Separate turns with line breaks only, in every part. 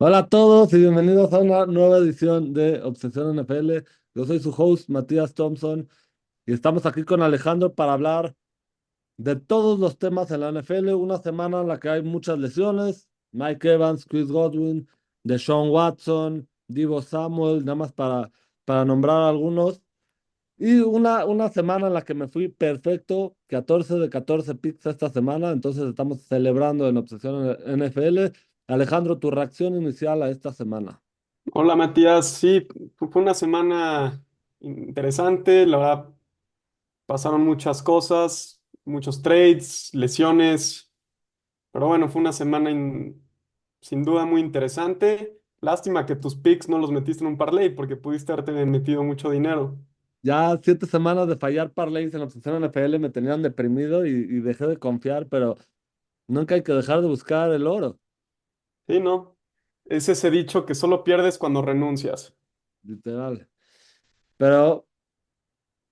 Hola a todos y bienvenidos a una nueva edición de Obsesión NFL. Yo soy su host, Matías Thompson, y estamos aquí con Alejandro para hablar de todos los temas en la NFL. Una semana en la que hay muchas lesiones: Mike Evans, Chris Godwin, Deshaun Watson, Deebo Samuel, nada más para nombrar algunos. Y una semana en la que me fui perfecto, 14 de 14 picks esta semana, entonces estamos celebrando en Obsesión NFL. Alejandro, tu reacción inicial a esta semana.
Hola Matías, sí, fue una semana interesante, la verdad pasaron muchas cosas, muchos trades, lesiones, pero bueno, fue una semana sin duda muy interesante. Lástima que tus picks no los metiste en un parlay porque pudiste haberte metido mucho dinero.
Ya 7 semanas de fallar parlays en la Obsesión NFL me tenían deprimido y dejé de confiar, pero nunca hay que dejar de buscar el oro,
Sí, ¿no? Es ese dicho que solo pierdes cuando renuncias.
literal. Pero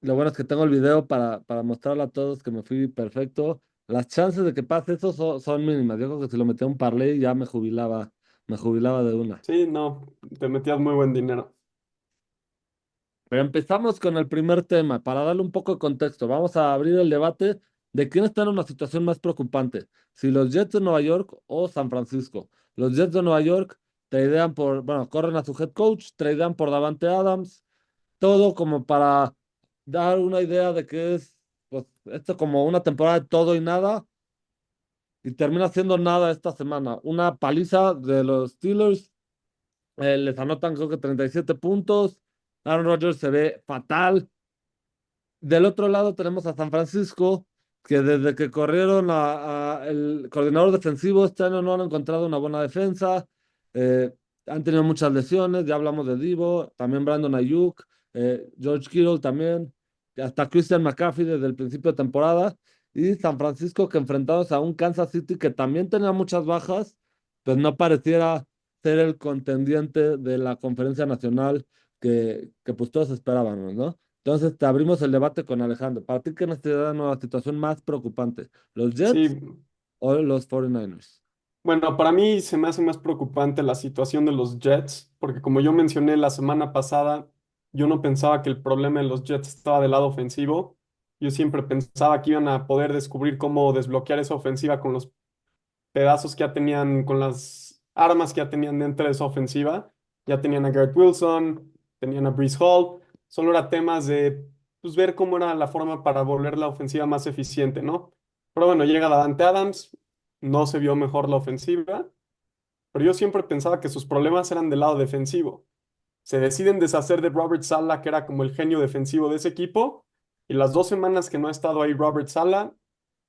lo bueno es que tengo el video para mostrarle a todos que me fui perfecto. Las chances de que pase eso son mínimas. Yo creo que si lo metía a un parlay ya me jubilaba de una.
Sí, no, te metías muy buen dinero.
Pero empezamos con el primer tema. Para darle un poco de contexto, vamos a abrir el debate de quién está en una situación más preocupante, si los Jets de Nueva York o San Francisco. Los Jets de Nueva York tradean bueno, corren a su head coach, tradean por Davante Adams, todo como para dar una idea de que es, pues, esto como una temporada de todo y nada, y termina siendo nada esta semana. Una paliza de los Steelers, les anotan creo que 37 puntos. Aaron Rodgers se ve fatal. Del otro lado tenemos a San Francisco, que desde que corrieron el coordinador defensivo este año no han encontrado una buena defensa. eh, Han tenido muchas lesiones, ya hablamos de Divo, también Brandon Ayuk, George Kittle también, y hasta Christian McCaffrey desde el principio de temporada. Y San Francisco que enfrentados a un Kansas City que también tenía muchas bajas, pues no pareciera ser el contendiente de la conferencia nacional que pues todos esperábamos, ¿no? Entonces te abrimos el debate con Alejandro. ¿Para ti quién está en una situación más preocupante? ¿Los
Sí,
Jets o los 49ers?
bueno, para mí se me hace más preocupante la situación de los Jets, porque como yo mencioné la semana pasada, yo no pensaba que el problema de los Jets estaba del lado ofensivo. Yo siempre pensaba que iban a poder descubrir cómo desbloquear esa ofensiva con los pedazos que ya tenían, con las armas que ya tenían dentro de esa ofensiva. Ya tenían a Garrett Wilson, tenían a Breece Hall. Solo era temas de pues, ver cómo era la forma para volver la ofensiva más eficiente, ¿no? Pero bueno, llega Davante Adams, no se vio mejor la ofensiva, pero yo siempre pensaba que sus problemas eran del lado defensivo. Se deciden deshacer de Robert Saleh, que era como el genio defensivo de ese equipo, y las 2 semanas que no ha estado ahí Robert Saleh,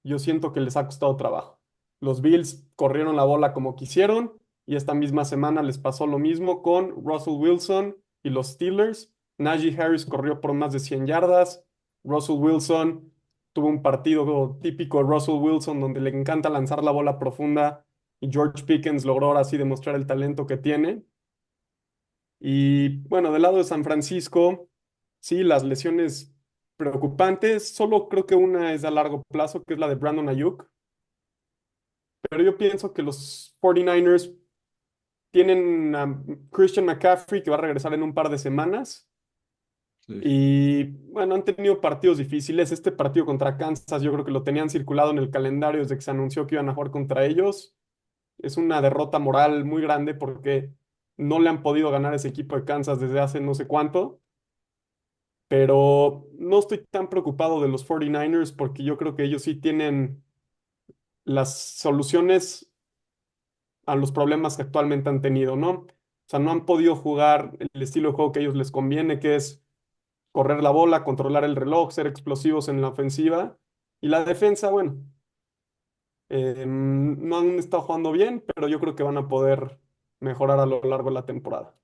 yo siento que les ha costado trabajo. Los Bills corrieron la bola como quisieron, y esta misma semana les pasó lo mismo con Russell Wilson y los Steelers. Najee Harris corrió por más de 100 yardas. Russell Wilson tuvo un partido típico de Russell Wilson donde le encanta lanzar la bola profunda y George Pickens logró ahora sí demostrar el talento que tiene. Y bueno, del lado de San Francisco, sí, las lesiones preocupantes, solo creo que una es a largo plazo, que es la de Brandon Ayuk, pero yo pienso que los 49ers tienen a Christian McCaffrey que va a regresar en un par de semanas
Sí.
y bueno, han tenido partidos difíciles. Este partido contra Kansas yo creo que lo tenían circulado en el calendario desde que se anunció que iban a jugar contra ellos. Es una derrota moral muy grande porque no le han podido ganar a ese equipo de Kansas desde hace no sé cuánto. Pero no estoy tan preocupado de los 49ers porque yo creo que ellos sí tienen las soluciones a los problemas que actualmente han tenido, ¿no? O sea, no han podido jugar el estilo de juego que a ellos les conviene, que es correr la bola, controlar el reloj, ser explosivos en la ofensiva. Y la defensa, bueno, no han estado jugando bien, pero yo creo que van a poder mejorar a lo largo de la temporada.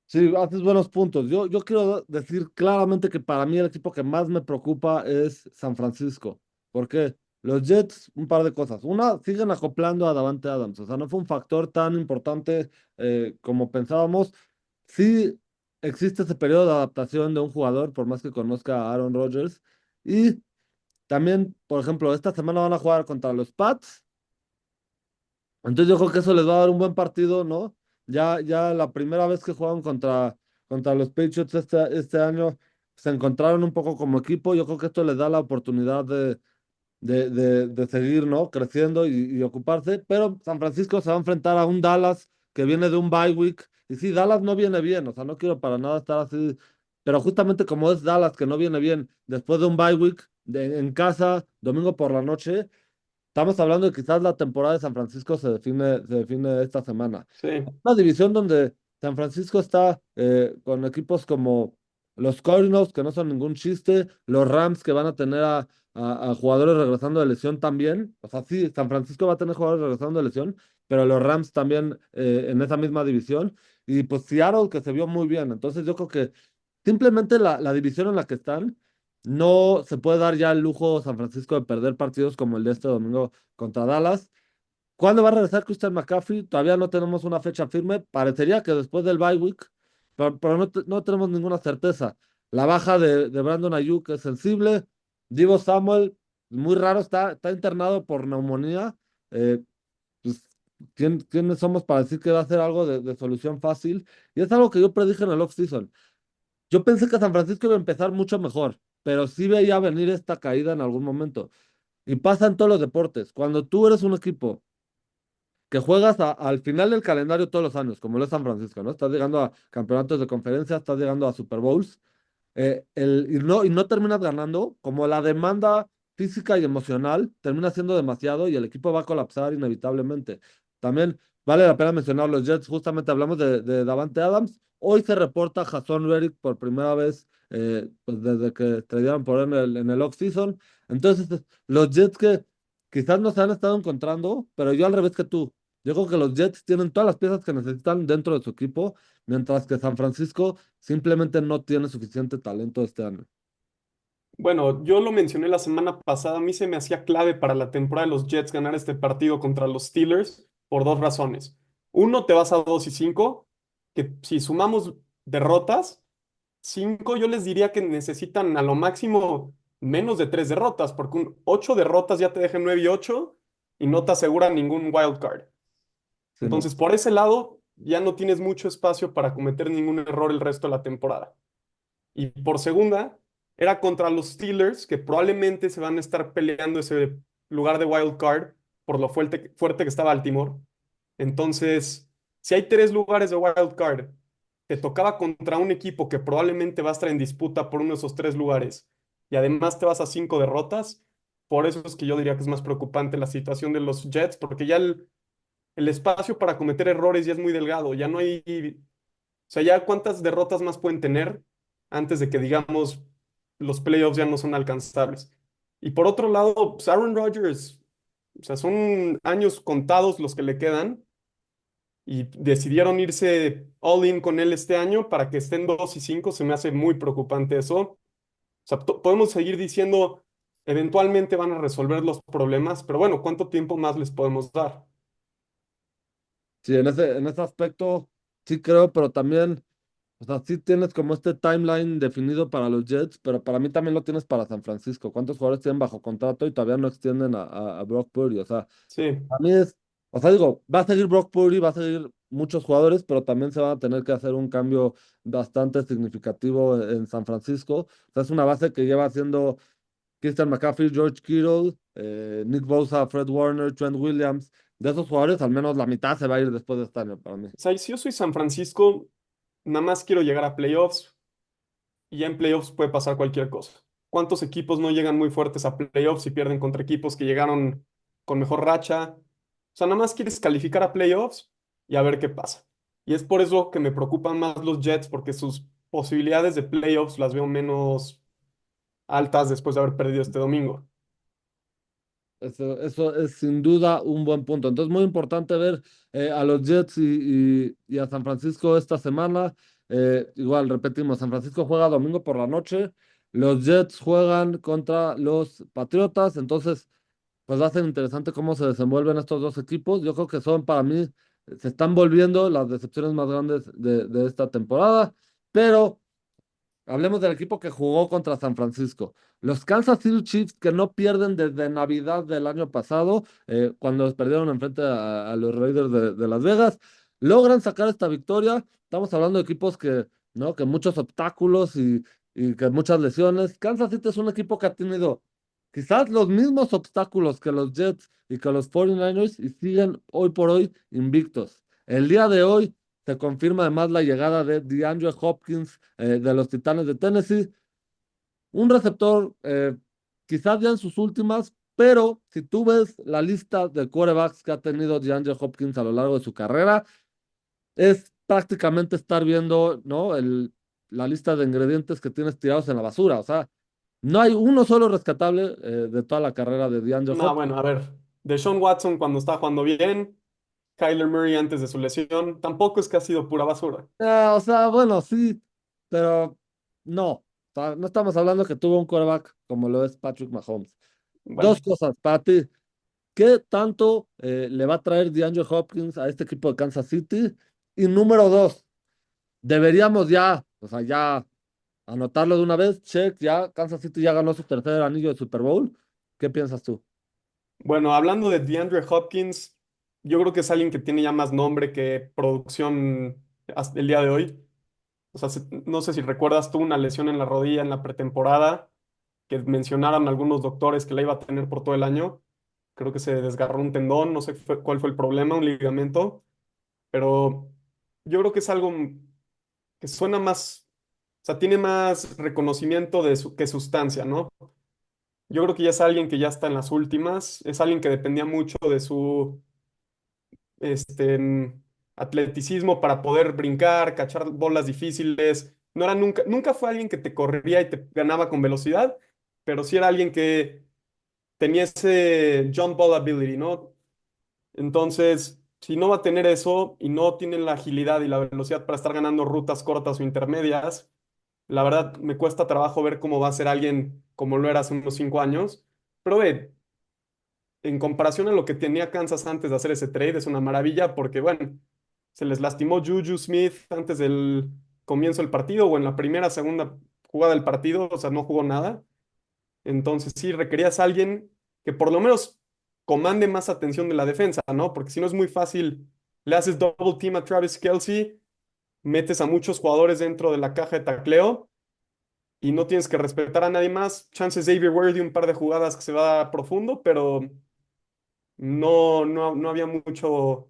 Sí, haces buenos puntos. Yo quiero decir claramente que para mí el equipo que más me preocupa es San Francisco. ¿Por qué? Los Jets, un par de cosas. Una, siguen acoplando a Davante Adams. O sea, no fue un factor tan importante como pensábamos. Sí existe ese periodo de adaptación de un jugador, por más que conozca a Aaron Rodgers. Y también, por ejemplo, esta semana van a jugar contra los Pats Entonces yo creo que eso les va a dar un buen partido, ¿no? Ya la primera vez que jugaron contra los Patriots este año, se encontraron un poco como equipo. Yo creo que esto les da la oportunidad de seguir, ¿no? Creciendo y ocuparse. Pero San Francisco se va a enfrentar a un Dallas que viene de un bye week. Y sí, Dallas no viene bien, o sea, no quiero para nada estar así. Pero justamente como es Dallas que no viene bien después de un bye week en casa, domingo por la noche. Estamos hablando de quizás la temporada de San Francisco se define esta semana.
Sí,
Una división donde San Francisco está con equipos como los Cardinals, que no son ningún chiste, los Rams, que van a tener a jugadores regresando de lesión también. O sea, sí, San Francisco va a tener jugadores regresando de lesión, pero los Rams también en esa misma división. Y pues Seattle, que se vio muy bien. Entonces yo creo que simplemente la división en la que están, no se puede dar ya el lujo San Francisco de perder partidos como el de este domingo contra Dallas. ¿Cuándo va a regresar Christian McCaffrey? Todavía no tenemos una fecha firme. Parecería que después del bye week, pero no tenemos ninguna certeza. La baja de Brandon Ayuk es sensible. Divo Samuel, muy raro, está internado por neumonía. Eh, pues, ¿quiénes somos para decir que va a ser algo de solución fácil? Y es algo que yo predije en el off-season. Yo pensé que San Francisco iba a empezar mucho mejor, pero sí veía venir esta caída en algún momento. Y pasa en todos los deportes. Cuando tú eres un equipo que juegas al final del calendario todos los años, como lo es San Francisco, ¿no? Estás llegando a campeonatos de conferencia, estás llegando a Super Bowls, y no terminas ganando, como la demanda física y emocional termina siendo demasiado y el equipo va a colapsar inevitablemente. También vale la pena mencionar los Jets, justamente hablamos de Davante Adams. Hoy se reporta Jason Reddick por primera vez pues desde que tradearon por él en el off-season. Entonces, los Jets que quizás no se han estado encontrando, pero yo al revés que tú. Yo creo que los Jets tienen todas las piezas que necesitan dentro de su equipo, mientras que San Francisco simplemente no tiene suficiente talento este año.
bueno, yo lo mencioné la semana pasada, a mí se me hacía clave para la temporada de los Jets ganar este partido contra los Steelers por dos razones. Uno, te vas a 2-5, que si sumamos derrotas, 5 yo les diría que necesitan a lo máximo menos de 3 derrotas, porque 8 derrotas ya te dejan 9-8 y no te aseguran ningún wild card.
Sí, no.
Entonces, por ese lado, ya no tienes mucho espacio para cometer ningún error el resto de la temporada. Y por segunda, era contra los Steelers, que probablemente se van a estar peleando ese lugar de wild card por lo fuerte que está Baltimore. Entonces, si hay tres lugares de wild card, te tocaba contra un equipo que probablemente va a estar en disputa por uno de esos tres lugares y además te vas a 5 derrotas. Por eso es que yo diría que es más preocupante la situación de los Jets, porque ya el espacio para cometer errores ya es muy delgado, ya no hay, o sea, ya cuántas derrotas más pueden tener antes de que, digamos, los playoffs ya no son alcanzables. Y por otro lado, pues Aaron Rodgers, o sea, son años contados los que le quedan y decidieron irse all in con él este año para que estén 2-5. Se me hace muy preocupante eso. O sea, podemos seguir diciendo, eventualmente van a resolver los problemas, pero bueno, ¿cuánto tiempo más les podemos dar?
Sí, en ese aspecto sí creo, pero también, o sea, sí tienes como este timeline definido para los Jets, pero para mí también lo tienes para San Francisco. ¿Cuántos jugadores tienen bajo contrato y todavía no extienden a Brock Purdy? O sea,
Sí,
a mí o sea, digo, va a seguir Brock Purdy, va a seguir muchos jugadores, pero también se van a tener que hacer un cambio bastante significativo en San Francisco. O sea, es una base que lleva haciendo Christian McCaffrey, George Kittle, Nick Bosa, Fred Warner, Trent Williams. De esos jugadores, al menos la mitad se va a ir después de este año para mí.
o sea, si yo soy San Francisco, nada más quiero llegar a playoffs y ya en playoffs puede pasar cualquier cosa. ¿Cuántos equipos no llegan muy fuertes a playoffs y pierden contra equipos que llegaron con mejor racha? O sea, nada más quieres calificar a playoffs y a ver qué pasa. Y es por eso que me preocupan más los Jets, porque sus posibilidades de playoffs las veo menos altas después de haber perdido este domingo.
Eso es sin duda un buen punto. Entonces, muy importante ver a los Jets y a San Francisco esta semana. Igual, repetimos, San Francisco juega domingo por la noche. Los Jets juegan contra los Patriotas. Entonces, pues va a ser interesante cómo se desenvuelven estos dos equipos. Yo creo que son para mí, se están volviendo las decepciones más grandes de esta temporada. Pero Hablemos del equipo que jugó contra San Francisco. Los Kansas City Chiefs, que no pierden desde Navidad del año pasado, cuando los perdieron enfrente a los Raiders de Las Vegas, logran sacar esta victoria. Estamos hablando de equipos que, ¿no? Que muchos obstáculos y que muchas lesiones. Kansas City es un equipo que ha tenido quizás los mismos obstáculos que los Jets y que los 49ers y siguen hoy por hoy invictos. El día de hoy se confirma además la llegada de DeAndre Hopkins de los Titanes de Tennessee, un receptor quizás ya en sus últimas, pero si tú ves la lista de quarterbacks que ha tenido DeAndre Hopkins a lo largo de su carrera, es prácticamente estar viendo, ¿no? La lista de ingredientes que tienes tirados en la basura. O sea, no hay uno solo rescatable de toda la carrera de DeAndre
No,
Hopkins.
bueno, a ver, Deshaun Watson cuando está jugando bien, Kyler Murray antes de su lesión, tampoco es que ha sido pura basura.
O sea, bueno, sí, pero no. O sea, no estamos hablando que tuvo un quarterback como lo es Patrick Mahomes. Dos
Bueno,
cosas para ti. ¿Qué tanto le va a traer DeAndre Hopkins a este equipo de Kansas City? Y número dos, deberíamos ya, o sea, ya anotarlo de una vez. Check, ya Kansas City ya ganó su tercer anillo de Super Bowl. ¿Qué piensas tú?
bueno, hablando de DeAndre Hopkins, yo creo que es alguien que tiene ya más nombre que producción hasta el día de hoy. O sea, no sé si recuerdas, tuvo una lesión en la rodilla en la pretemporada, que mencionaron algunos doctores que la iba a tener por todo el año. Creo que se desgarró un tendón, no sé cuál fue el problema, un ligamento, pero yo creo que es algo que suena más, o sea, tiene más reconocimiento que sustancia, ¿no? Yo creo que ya es alguien que ya está en las últimas, es alguien que dependía mucho de su atleticismo para poder brincar, cachar bolas difíciles. No era nunca fue alguien que te corría y te ganaba con velocidad, pero sí era alguien que tenía ese jump ball ability, ¿no? Entonces, si no va a tener eso y no tiene la agilidad y la velocidad para estar ganando rutas cortas o intermedias, la verdad me cuesta trabajo ver cómo va a ser alguien como lo era hace unos 5 años. Pero ve, en comparación a lo que tenía Kansas antes de hacer ese trade, es una maravilla porque, bueno, se les lastimó Juju Smith antes del comienzo del partido o en la primera, segunda jugada del partido, o sea, no jugó nada. Entonces sí, requerías a alguien que por lo menos comande más atención de la defensa, ¿no? Porque si no es muy fácil, le haces double team a Travis Kelce, metes a muchos jugadores dentro de la caja de tacleo y no tienes que respetar a nadie más. Chances Xavier Worthy un par de jugadas que se va profundo, pero no había mucho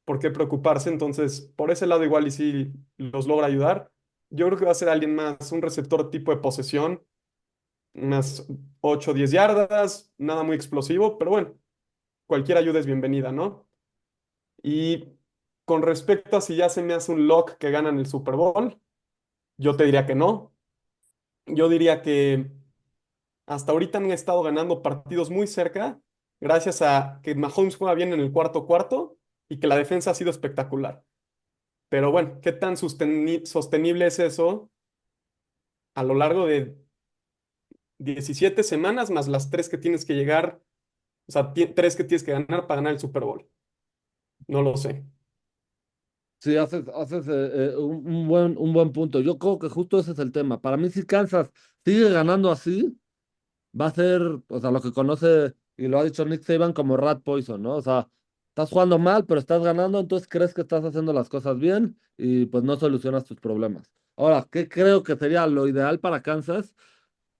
por qué preocuparse. Entonces, por ese lado igual y sí los logra ayudar. Yo creo que va a ser alguien más, un receptor tipo de posesión, unas 8 o 10 yardas, nada muy explosivo, pero bueno, cualquier ayuda es bienvenida, ¿no? Y con respecto a si ya se me hace un lock que ganan el Super Bowl, yo te diría que no. Yo diría que hasta ahorita han estado ganando partidos muy cerca, gracias a que Mahomes juega bien en el cuarto cuarto y que la defensa ha sido espectacular. Pero bueno, ¿qué tan sostenible es eso a lo largo de 17 semanas más las tres que tienes que llegar, o sea, tres que tienes que ganar para ganar el Super Bowl? No lo sé.
Sí, haces un buen punto. Yo creo que justo ese es el tema. Para mí, si Kansas sigue ganando así, va a ser, o sea, lo que conoce y lo ha dicho Nick Saban como rat poison, ¿no? O sea, estás jugando mal, pero estás ganando, entonces crees que estás haciendo las cosas bien y pues no solucionas tus problemas. Ahora, ¿qué creo que sería lo ideal para Kansas?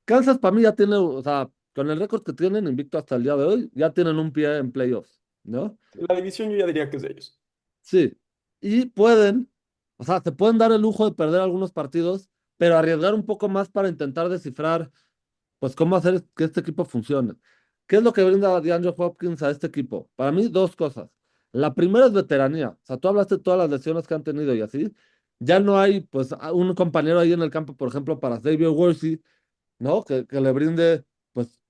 Kansas para mí ya tiene, o sea, con el récord que tienen, invicto hasta el día de hoy, ya tienen un pie en playoffs, ¿no?
La división yo ya diría que es de ellos.
Sí. Y pueden, o sea, se pueden dar el lujo de perder algunos partidos, pero arriesgar un poco más para intentar descifrar pues cómo hacer que este equipo funcione. ¿Qué es lo que brinda DeAndre Hopkins a este equipo? Para mí, dos cosas. La primera es veteranía. O sea, tú hablaste de todas las lesiones que han tenido y así. Ya no hay, pues, un compañero ahí en el campo, por ejemplo, para Xavier Worthy, ¿no? Que le brinde, pues,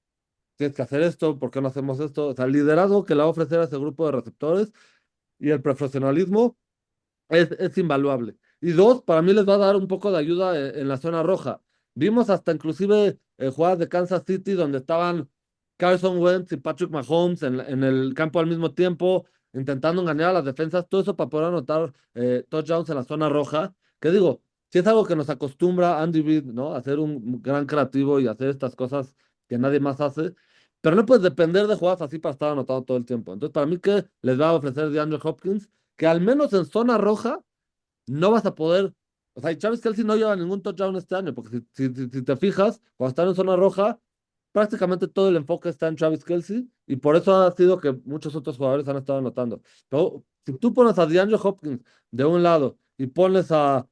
tienes que hacer esto, ¿por qué no hacemos esto? O sea, el liderazgo que le va a ofrecer a ese grupo de receptores y el profesionalismo es invaluable. Y dos, para mí les va a dar un poco de ayuda en la zona roja. Vimos hasta inclusive jugadas de Kansas City donde estaban Carson Wentz y Patrick Mahomes en el campo al mismo tiempo, intentando engañar a las defensas, todo eso para poder anotar touchdowns en la zona roja. Que digo, sí es algo que nos acostumbra Andy Reid, ¿no? A ser un gran creativo y hacer estas cosas que nadie más hace, pero no puedes depender de jugadas así para estar anotando todo el tiempo. Entonces, para mí, ¿qué les va a ofrecer DeAndre Hopkins? Que al menos en zona roja no vas a poder. O sea, y Travis Kelce no lleva ningún touchdown este año, porque si te fijas, cuando están en zona roja, prácticamente todo el enfoque está en Travis Kelce, y por eso ha sido que muchos otros jugadores han estado anotando. Pero si tú pones a DeAndre Hopkins de un lado y pones a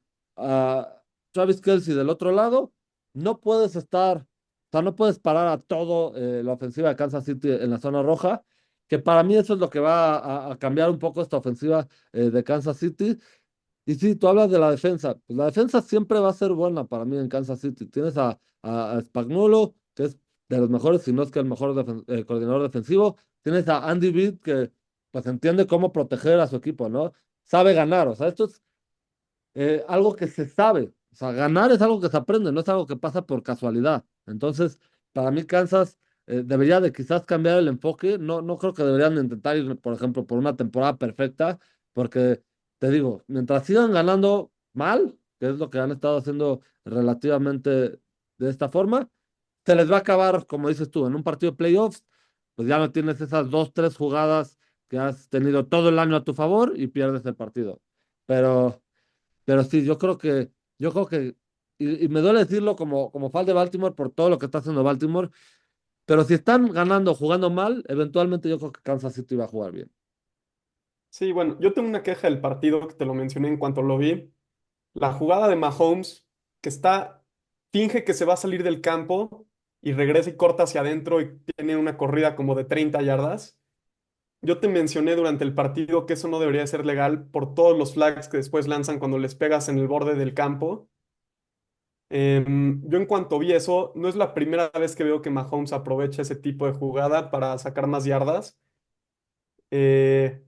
Travis Kelce del otro lado, no puedes estar, o sea, no puedes parar a todo la ofensiva de Kansas City en la zona roja, que para mí eso es lo que va a cambiar un poco esta ofensiva de Kansas City. Y sí, tú hablas de la defensa. Pues la defensa siempre va a ser buena para mí en Kansas City. Tienes a Spagnuolo, que es de los mejores, si no es que el mejor coordinador defensivo. Tienes a Andy Reid, que pues entiende cómo proteger a su equipo, ¿no? Sabe ganar. O sea, esto es algo que se sabe. O sea, ganar es algo que se aprende, no es algo que pasa por casualidad. Entonces, para mí, Kansas debería de quizás cambiar el enfoque. No, no creo que deberían intentar ir, por ejemplo, por una temporada perfecta, porque te digo, mientras sigan ganando mal, que es lo que han estado haciendo relativamente de esta forma, se les va a acabar, como dices tú, en un partido de playoffs, pues ya no tienes esas dos, tres jugadas que has tenido todo el año a tu favor y pierdes el partido. Pero sí, yo creo que, y me duele decirlo como fan de Baltimore por todo lo que está haciendo Baltimore, pero si están ganando, jugando mal, eventualmente yo creo que Kansas City va a jugar bien.
Sí, bueno, yo tengo una queja del partido que te lo mencioné en cuanto lo vi. La jugada de Mahomes, que finge que se va a salir del campo y regresa y corta hacia adentro y tiene una corrida como de 30 yardas. Yo te mencioné durante el partido que eso no debería ser legal por todos los flags que después lanzan cuando les pegas en el borde del campo. Yo en cuanto vi eso, no es la primera vez que veo que Mahomes aprovecha ese tipo de jugada para sacar más yardas. Eh,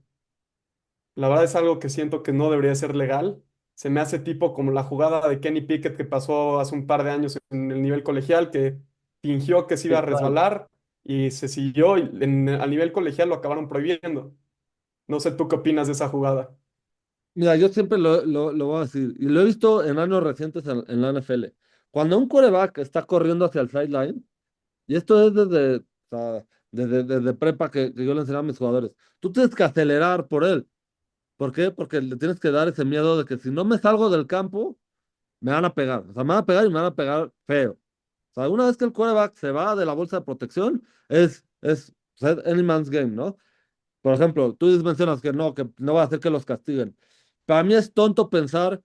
La verdad es algo que siento que no debería ser legal. Se me hace tipo como la jugada de Kenny Pickett que pasó hace un par de años en el nivel colegial, que fingió que se iba a
Igual.
resbalar y se siguió y a nivel colegial lo acabaron prohibiendo. No sé tú qué opinas de esa jugada.
Mira, yo siempre lo voy a decir, y lo he visto en años recientes en la NFL. Cuando un quarterback está corriendo hacia el sideline, y esto es o sea, desde prepa que yo le enseñaba a mis jugadores, tú tienes que acelerar por él. ¿Por qué? Porque le tienes que dar ese miedo de que si no me salgo del campo, me van a pegar. O sea, me van a pegar y me van a pegar feo. O sea, una vez que el quarterback se va de la bolsa de protección, o sea, es any man's game, ¿no? Por ejemplo, tú mencionas que no va a hacer que los castiguen. Para mí es tonto pensar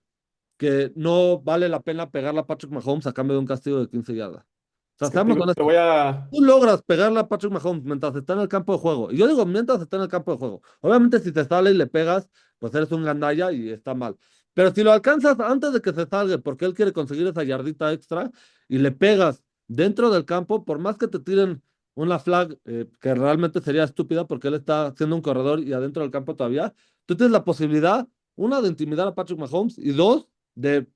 que no vale la pena pegarle a Patrick Mahomes a cambio de un castigo de 15 yardas. O
Es
sea,
que
seamos
te
honestos.
voy a...
Tú logras pegarle a Patrick Mahomes mientras está en el campo de juego. Y yo digo, mientras está en el campo de juego. Obviamente, si te sale y le pegas, pues eres un gandalla y está mal. Pero si lo alcanzas antes de que se salga, porque él quiere conseguir esa yardita extra, y le pegas dentro del campo, por más que te tiren una flag que realmente sería estúpida porque él está siendo un corredor y adentro del campo todavía, tú tienes la posibilidad, una, de intimidar a Patrick Mahomes y dos, de,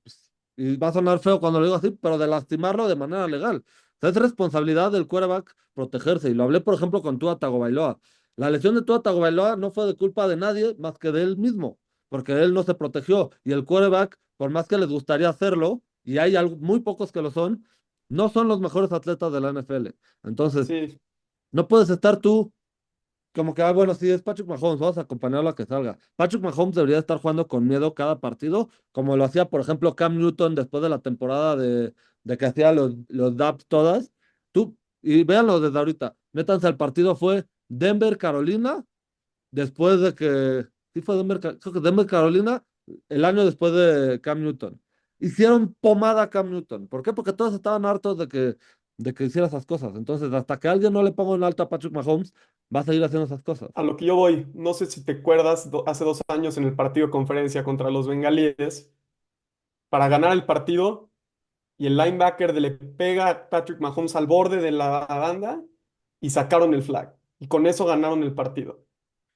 y va a sonar feo cuando lo digo así, pero de lastimarlo de manera legal. Sea, es responsabilidad del quarterback protegerse. Y lo hablé, por ejemplo, con Tua Tagovailoa. La lesión de Tua Tagovailoa no fue de culpa de nadie más que de él mismo, porque él no se protegió. Y el quarterback, por más que les gustaría hacerlo, y hay muy pocos que lo son, no son los mejores atletas de la NFL. Entonces,
Sí,
no puedes estar tú como que, bueno, sí, es Patrick Mahomes, vamos a acompañarlo a que salga. Patrick Mahomes debería estar jugando con miedo cada partido, como lo hacía, por ejemplo, Cam Newton después de la temporada de que hacía los dabs todas. Y véanlo desde ahorita, métanse al partido, fue Denver-Carolina, después de que, sí fue creo que Denver-Carolina, el año después de Cam Newton. Hicieron pomada a Cam Newton. ¿Por qué? Porque todos estaban hartos de que hiciera esas cosas. Entonces, hasta que alguien no le ponga un alto a Patrick Mahomes, va a seguir haciendo esas cosas.
a lo que yo voy, no sé si te acuerdas, hace 2 años en el partido de conferencia contra los Bengalíes, para ganar el partido y el linebacker le pega a Patrick Mahomes al borde de la banda y sacaron el flag. Y con eso ganaron el partido.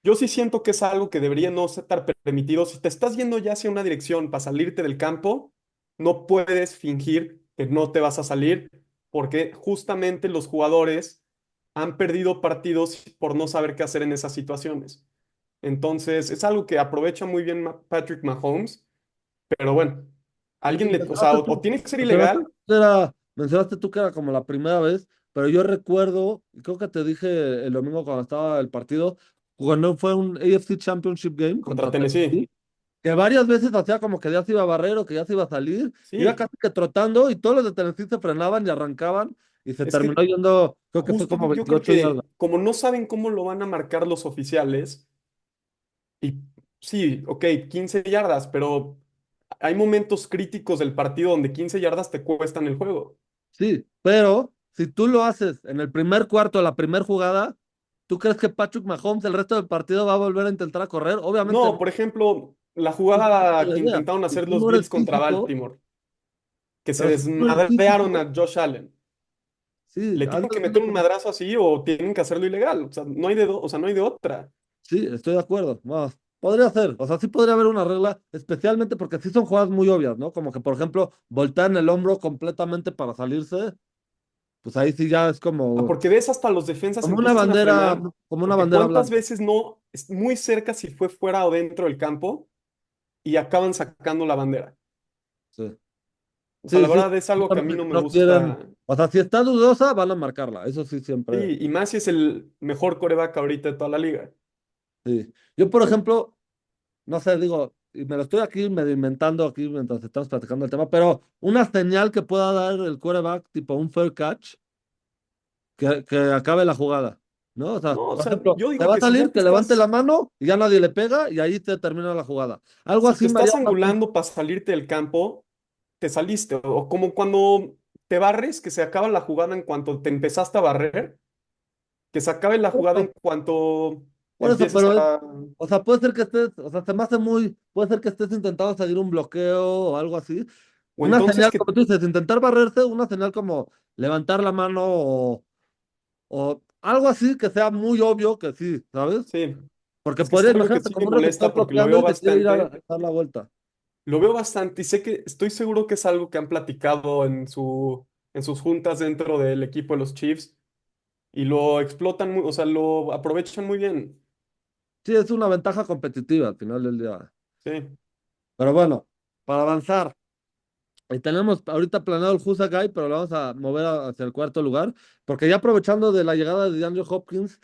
Yo sí siento que es algo que debería no estar permitido. Si te estás yendo ya hacia una dirección para salirte del campo, no puedes fingir que no te vas a salir, porque justamente los jugadores han perdido partidos por no saber qué hacer en esas situaciones. Entonces, es algo que aprovecha muy bien Patrick Mahomes, pero bueno.
Y
Alguien le, o sea,
mencionaste
o
tú,
tiene que ser
mencionaste,
ilegal.
mencionaste tú que era como la primera vez, pero yo recuerdo, y creo que te dije el domingo cuando estaba el partido, cuando fue un AFC Championship Game
Contra
contra
Tennessee.
Tennessee, que varias veces hacía como que ya se iba a barrer o que ya se iba a salir, iba
Sí,
casi que trotando y todos los de Tennessee se frenaban y arrancaban y se
es que
terminó yendo, creo que fue
justo
como
yo creo
28 yardas.
que como no saben cómo lo van a marcar los oficiales, y sí, ok, 15 yardas, pero hay momentos críticos del partido donde 15 yardas te cuestan el juego.
Sí, pero si tú lo haces en el primer cuarto, la primera jugada, ¿tú crees que Patrick Mahomes el resto del partido va a volver a intentar a correr? Obviamente
No,
no.
por ejemplo, la
Esa es
jugada
la
que
idea.
intentaron
Si
hacer
tú
los
no eres
Bills contra
físico,
Baltimore, que se
pero si tú no eres
desmadrearon
físico,
a Josh Allen.
sí,
Le tienen
ándale,
que meter un
ándale.
madrazo así o tienen que hacerlo ilegal. O sea, no hay o sea, no hay de otra.
Sí, estoy de acuerdo. Bueno, podría ser, o sea, sí podría haber una regla, especialmente porque sí son jugadas muy obvias, ¿no? Como que, por ejemplo, voltean el hombro completamente para salirse, pues ahí sí ya es
Ah, porque ves hasta los defensas empiezan a frenar,
como una
porque
bandera
cuántas
blanca.
veces no, es muy cerca si fue fuera o dentro del campo y acaban sacando la bandera.
Sí,
O sea,
sí,
la
sí,
verdad es algo que a mí no me
no quieren,
gusta.
o sea, si está dudosa, van a marcarla, eso sí siempre.
Sí, y más si es el mejor coreback ahorita de toda la liga.
Sí. Yo, por ejemplo, no sé, digo, y me lo estoy aquí medio inventando aquí mientras estamos platicando el tema, pero una señal que pueda dar el quarterback, tipo un fair catch, que acabe la jugada, ¿no? O sea,
No, o
por
sea,
ejemplo,
yo
te
digo
va a
que si ya
salir
te
que levante la
estás,
mano y ya nadie le pega y ahí te termina la jugada. Algo
si
así
te
me haría
estás
más sentido.
angulando para salirte del campo, te saliste. O como cuando te barres, que se acaba la jugada en cuanto te empezaste a barrer, que se acabe la jugada en cuanto
Por eso,
empieces
pero
a...
o sea, puede ser que estés, o sea, se me hace muy, puede ser que estés intentando seguir un bloqueo o algo así.
O
Una
entonces
señal,
que...
como tú dices, intentar barrerse, una señal como levantar la mano o algo así que sea muy obvio que sí, ¿sabes?
Sí,
Porque
es que es
podría,
algo que
imagínate,
sí me
como un receptor
molesta porque lo
bloqueando
veo
y te quiere ir a
bastante.
dar la vuelta.
Lo veo bastante y sé que estoy seguro que es algo que han platicado en sus juntas dentro del equipo de los Chiefs y lo explotan, o sea, lo aprovechan muy bien.
Sí, es una ventaja competitiva al final del día.
Sí,
Pero bueno, para avanzar, y tenemos ahorita planeado el Guy, pero lo vamos a mover hacia el cuarto lugar, porque ya aprovechando de la llegada de DeAndre Hopkins,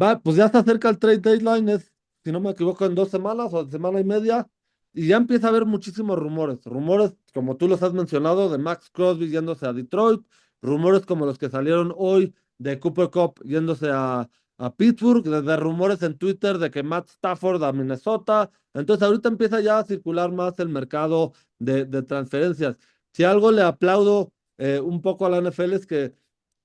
va, pues ya está cerca el trade deadline, es, si no me equivoco, en 2 semanas o semana y media, y ya empieza a haber muchísimos rumores. Rumores, como tú los has mencionado, de Max Crosby yéndose a Detroit, rumores como los que salieron hoy de Cooper Kupp yéndose a Pittsburgh, desde rumores en Twitter de que Matt Stafford a Minnesota. Entonces ahorita empieza ya a circular más el mercado de transferencias. Si algo le aplaudo un poco a la NFL es que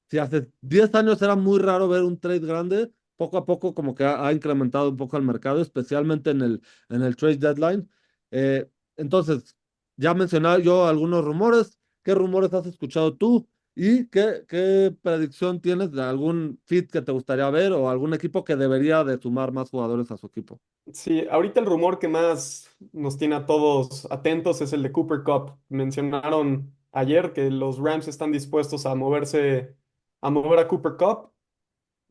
si hace 10 años era muy raro ver un trade grande, poco a poco como que ha incrementado un poco el mercado, especialmente en el trade deadline. Eh, entonces, ya mencionaba yo algunos rumores. ¿Qué rumores has escuchado tú? ¿Y qué predicción tienes de algún fit que te gustaría ver o algún equipo que debería de sumar más jugadores a su equipo?
sí, ahorita el rumor que más nos tiene a todos atentos es el de Cooper Cup. Mencionaron ayer que los Rams están dispuestos a moverse, a mover a Cooper Cup.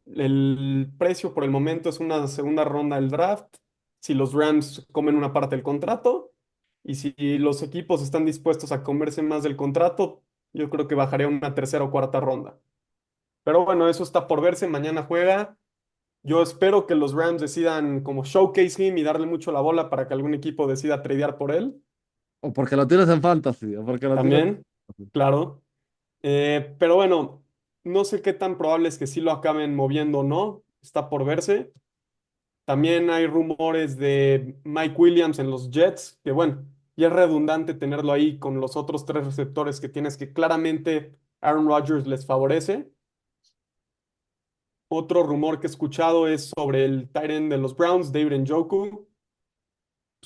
El precio por el momento es una segunda ronda del draft. Si los Rams comen una parte del contrato y si los equipos están dispuestos a comerse más del contrato, yo creo que bajaría a una tercera o cuarta ronda. Pero bueno, eso está por verse. Mañana juega. Yo espero que los Rams decidan como showcase him y darle mucho la bola para que algún equipo decida tradear por él.
O porque lo tienes en fantasy, o porque lo tienes.
También, claro. Pero bueno, no sé qué tan probable es que sí lo acaben moviendo o no. Está por verse. También hay rumores de Mike Williams en los Jets, que bueno, y es redundante tenerlo ahí con los otros tres receptores que tienes que claramente Aaron Rodgers les favorece. Otro rumor que he escuchado es sobre el tight end de los Browns, David Njoku.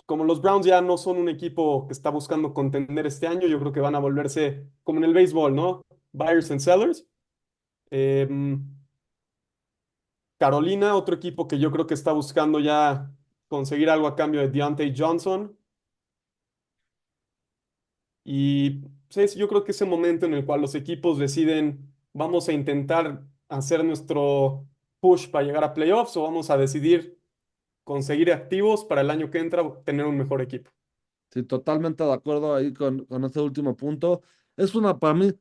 Como los Browns ya no son un equipo que está buscando contender este año, yo creo que van a volverse como en el béisbol, ¿no? Buyers and sellers. Em, Carolina, otro equipo que yo creo que está buscando ya conseguir algo a cambio de Deontay Johnson. Y sí, yo creo que ese momento en el cual los equipos deciden, vamos a intentar hacer nuestro push para llegar a playoffs o vamos a decidir conseguir activos para el año que entra tener un mejor equipo.
Sí, totalmente de acuerdo ahí con ese último punto. Es una, para mí,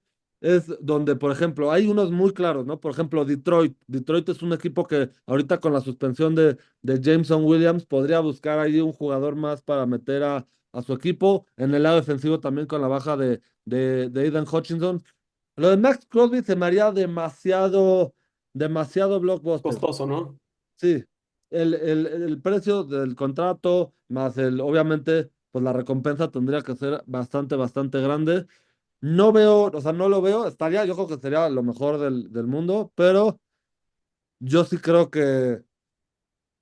es donde, por ejemplo, hay unos muy claros, ¿no? Por ejemplo, Detroit. Detroit es un equipo que ahorita con la suspensión de Jameson Williams podría buscar ahí un jugador más para meter a su equipo. En el lado defensivo también con la baja de Aiden Hutchinson. Lo de Max Crosby se me haría demasiado blockbuster.
Costoso, ¿no?
Sí, el precio del contrato más obviamente, pues la recompensa tendría que ser bastante grande. No veo, o sea, no lo veo, estaría, yo creo que sería lo mejor del mundo, pero yo sí creo que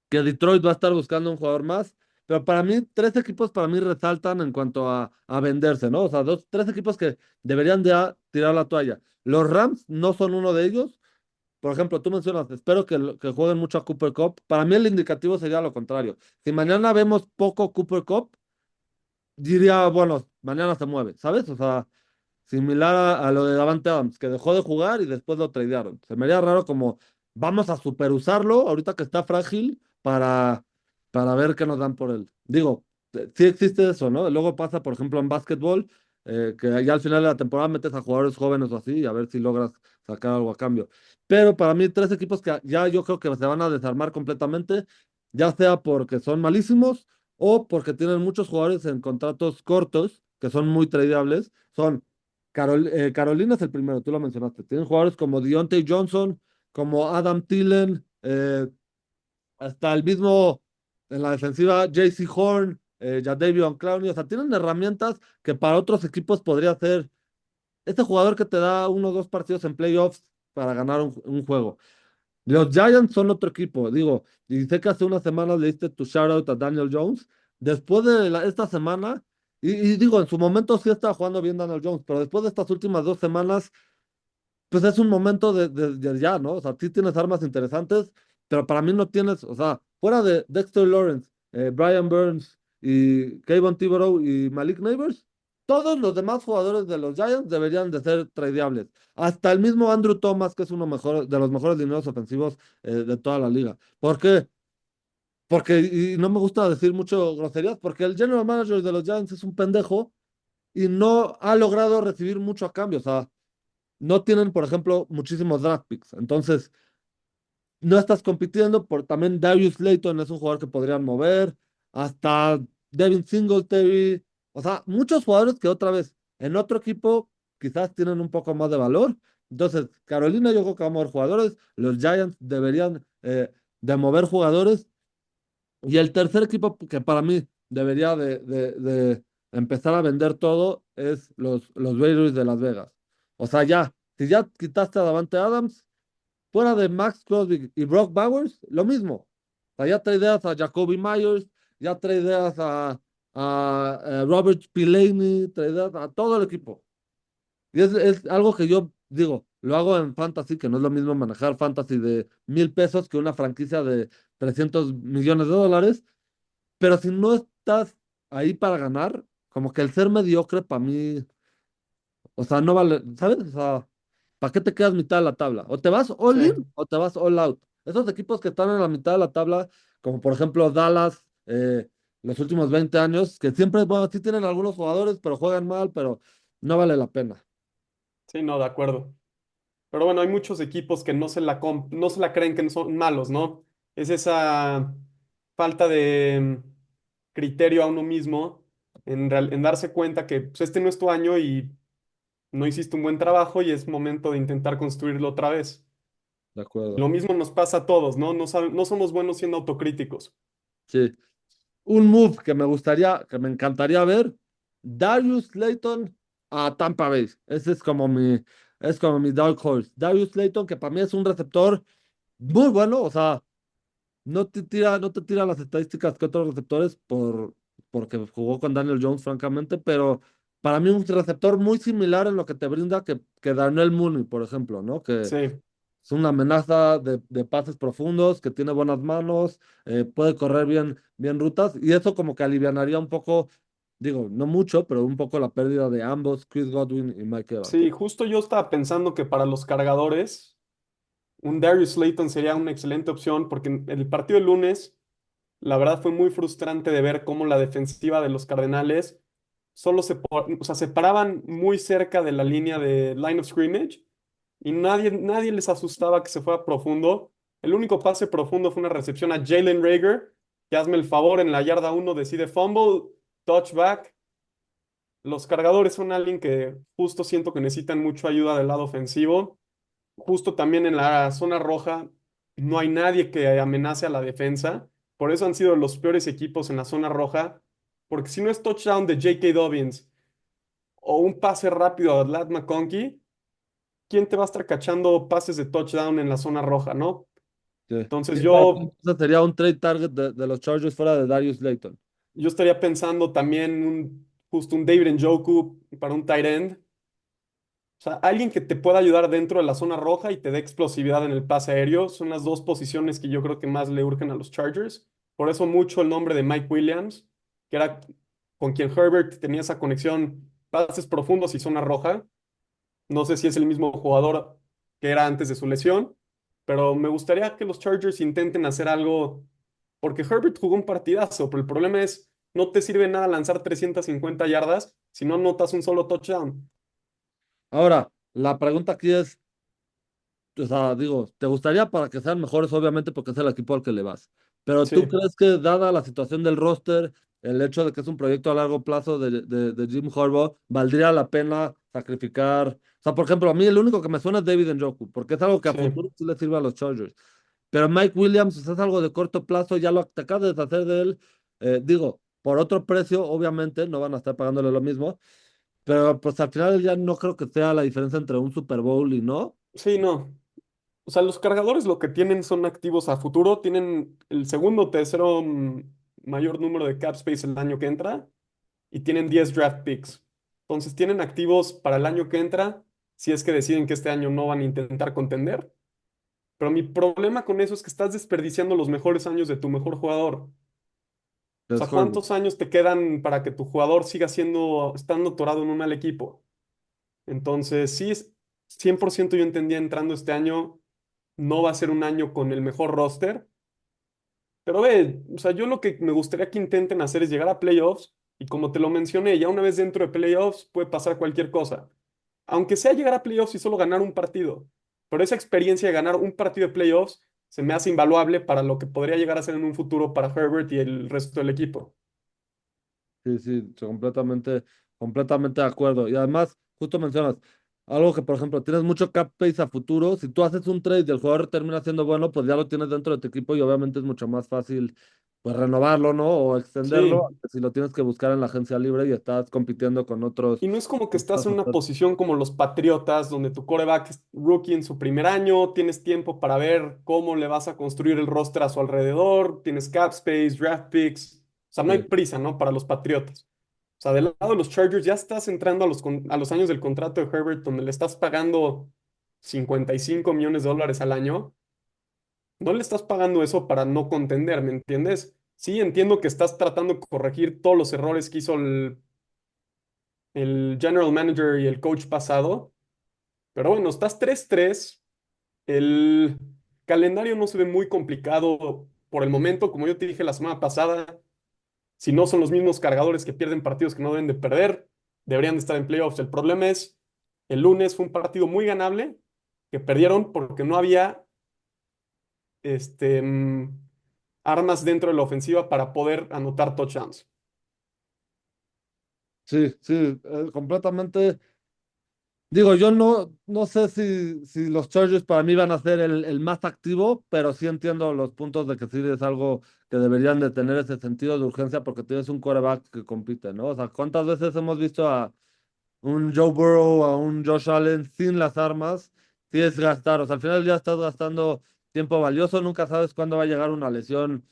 Detroit va a estar buscando un jugador más. Pero para mí, tres equipos para mí resaltan en cuanto a venderse, ¿no? O sea, tres equipos que deberían de tirar la toalla. Los Rams no son uno de ellos. Por ejemplo, tú mencionas, espero que jueguen mucho a Cooper Cup. Para mí el indicativo sería lo contrario. Si mañana vemos poco Cooper Cup, diría, bueno, mañana se mueve, ¿sabes? O sea, similar a lo de Davante Adams, que dejó de jugar y después lo tradearon. Se me haría raro como vamos a superusarlo ahorita que está frágil para ver qué nos dan por él. Digo, sí existe eso, ¿no? Luego pasa, por ejemplo, en básquetbol, que ya al final de la temporada metes a jugadores jóvenes o así y a ver si logras sacar algo a cambio. Pero para mí, tres equipos que ya yo creo que se van a desarmar completamente, ya sea porque son malísimos o porque tienen muchos jugadores en contratos cortos que son muy tradeables, son Carolina es el primero, tú lo mencionaste. Tienen jugadores como Deontay Johnson, como Adam Thielen, hasta el mismo en la defensiva JC Horn, Jadeveon Clowney. O sea, tienen herramientas que para otros equipos podría ser este jugador que te da uno o dos partidos en playoffs para ganar un juego. Los Giants son otro equipo, digo, y sé que hace unas semanas le diste tu shout out a Daniel Jones. Después de esta semana, y digo, en su momento sí estaba jugando bien Daniel Jones, pero después de estas últimas 2 semanas pues es un momento de ya, ¿no? O sea, sí tienes armas interesantes, pero para mí no tienes, o sea, fuera de Dexter Lawrence, Brian Burns y Kayvon Thibodeau y Malik Neighbors, todos los demás jugadores de los Giants deberían de ser tradeables. Hasta el mismo Andrew Thomas, que es uno mejor, de los mejores lineros ofensivos de toda la liga. ¿Por qué? Porque, y no me gusta decir mucho groserías, porque el general manager de los Giants es un pendejo y no ha logrado recibir mucho a cambio. O sea, no tienen, por ejemplo, muchísimos draft picks. Entonces, no estás compitiendo por también Darius Slayton es un jugador que podrían mover, hasta Devin Singletary, o sea, muchos jugadores que otra vez en otro equipo quizás tienen un poco más de valor. Entonces, Carolina yo creo que va a mover jugadores, los Giants deberían de mover jugadores y el tercer equipo que para mí debería de empezar a vender todo es los Raiders de Las Vegas. O sea, ya, si ya quitaste a Davante Adams, fuera de Max Crosby y Brock Bowers, lo mismo. O sea, ya tradeas a Jacoby Myers, ya tradeas a Robert Spillane, tradeas a todo el equipo. Y es algo que yo digo, lo hago en fantasy, que no es lo mismo manejar fantasy de 1,000 pesos que una franquicia de 300 millones de dólares. Pero si no estás ahí para ganar, como que el ser mediocre para mí, o sea, no vale, ¿sabes? O sea, ¿para qué te quedas mitad de la tabla? O te vas all
Sí.
in o te vas all out. Esos equipos que están en la mitad de la tabla, como por ejemplo Dallas, los últimos 20 años, que siempre, bueno, sí tienen algunos jugadores, pero juegan mal, pero no vale la pena.
Sí, no, de acuerdo. Pero bueno, hay muchos equipos que no se la creen que son malos, ¿no? Es esa falta de criterio a uno mismo en darse cuenta que pues, este no es tu año y no hiciste un buen trabajo y es momento de intentar construirlo otra vez.
De acuerdo.
Lo mismo nos pasa a todos, ¿no? No somos buenos siendo autocríticos.
Sí. Un move que me gustaría, que me encantaría ver, Darius Slayton a Tampa Bay. Ese es como mi dark horse. Darius Slayton, que para mí es un receptor muy bueno, o sea, no te tira las estadísticas que otros receptores porque jugó con Daniel Jones, francamente, pero para mí un receptor muy similar en lo que te brinda que Darnell Mooney, por ejemplo, ¿no? Que
Sí,
es una amenaza de pases profundos, que tiene buenas manos, puede correr bien rutas, y eso como que alivianaría un poco, digo, no mucho, pero un poco la pérdida de ambos, Chris Godwin y Mike Evans.
sí, justo yo estaba pensando que para los cargadores, un Darius Slayton sería una excelente opción porque en el partido del lunes La verdad fue muy frustrante de ver cómo la defensiva de los Cardenales solo o sea, se paraban muy cerca de la línea de line of scrimmage y nadie les asustaba que se fuera profundo. El único pase profundo fue una recepción a Jalen Reagor, que hazme el favor, en la yarda uno decide fumble, touchback. Los cargadores son alguien que justo siento que necesitan mucha ayuda del lado ofensivo. Justo también en la zona roja no hay nadie que amenace a la defensa. Por eso han sido los peores equipos en la zona roja. Porque si no es touchdown de J.K. Dobbins o un pase rápido a Ladd McConkey, ¿quién te va a estar cachando pases de touchdown en la zona roja, no?
Sí.
Entonces
Sí, para ti,
yo,
entonces sería un trade target de los Chargers fuera de Darius Layton.
yo estaría pensando también justo un David Njoku para un tight end. O sea, alguien que te pueda ayudar dentro de la zona roja y te dé explosividad en el pase aéreo son las dos posiciones que yo creo que más le urgen a los Chargers. Por eso mucho el nombre de Mike Williams, que era con quien Herbert tenía esa conexión, pases profundos y zona roja. No sé si es el mismo jugador que era antes de su lesión, pero me gustaría que los Chargers intenten hacer algo, porque Herbert jugó un partidazo, pero el problema es, no te sirve nada lanzar 350 yardas si no anotas un solo touchdown.
Ahora, la pregunta aquí es, o sea, digo, ¿te gustaría para que sean mejores? Obviamente porque es el equipo al que le vas. Pero ¿tú
Sí,
crees que dada la situación del roster, el hecho de que es un proyecto a largo plazo de Jim Harbaugh, valdría la pena sacrificar? O sea, por ejemplo, a mí el único que me suena es David Njoku, porque es algo que a
sí.
futuro sí le sirve a los Chargers. Pero Mike Williams, o sea, es algo de corto plazo, ya lo te acabas de deshacer de él. Digo, por otro precio, obviamente, no van a estar pagándole lo mismo, pero pues al final ya no creo que sea la diferencia entre un Super Bowl y no.
Sí, no. O sea, los cargadores lo que tienen son activos a futuro, tienen el segundo o tercero mayor número de cap space el año que entra y tienen 10 draft picks. Entonces tienen activos para el año que entra si es que deciden que este año no van a intentar contender. Pero mi problema con eso es que estás desperdiciando los mejores años de tu mejor jugador. O
Es
sea,
Herbert.
¿cuántos años te quedan para que tu jugador siga estando atorado en un mal equipo? Entonces, sí, 100% yo entendía entrando este año, no va a ser un año con el mejor roster, pero ve, o sea, yo lo que me gustaría que intenten hacer es llegar a playoffs y como te lo mencioné, ya una vez dentro de playoffs puede pasar cualquier cosa. Aunque sea llegar a playoffs y solo ganar un partido, pero esa experiencia de ganar un partido de playoffs se me hace invaluable para lo que podría llegar a ser en un futuro para Herbert y el resto del equipo.
Sí, sí, completamente de acuerdo. Y además, justo mencionas algo que, por ejemplo, tienes mucho cap space a futuro. Si tú haces un trade y el jugador termina siendo bueno, pues ya lo tienes dentro de tu equipo y obviamente es mucho más fácil, pues, renovarlo, ¿no? O extenderlo,
Sí,
que si lo tienes que buscar en la agencia libre y estás compitiendo con otros.
y no es como que estás en una posición como los Patriotas, donde tu quarterback es rookie en su primer año, tienes tiempo para ver cómo le vas a construir el roster a su alrededor, tienes cap space, draft picks, o sea, no hay
Sí,
prisa, ¿no? Para los Patriotas. O sea, del lado de los Chargers ya estás entrando a los años del contrato de Herbert, donde le estás pagando 55 millones de dólares al año. No le estás pagando eso para no contender, ¿me entiendes? Sí, entiendo que estás tratando de corregir todos los errores que hizo el general manager y el coach pasado. Pero bueno, estás 3-3. El calendario no se ve muy complicado por el momento. Como yo te dije la semana pasada, si no son los mismos cargadores que pierden partidos que no deben de perder, deberían de estar en playoffs. El problema es, el lunes fue un partido muy ganable que perdieron porque no había este, armas dentro de la ofensiva para poder anotar touchdowns.
sí, sí, completamente. Digo, yo no sé si los Chargers para mí van a ser el más activo, pero sí entiendo los puntos de que sí es algo que deberían de tener ese sentido de urgencia porque tienes un quarterback que compite, ¿no? O sea, ¿cuántas veces hemos visto a un Joe Burrow, a un Josh Allen sin las armas? Sí es gastar, o sea, al final ya estás gastando tiempo valioso, nunca sabes cuándo va a llegar una lesión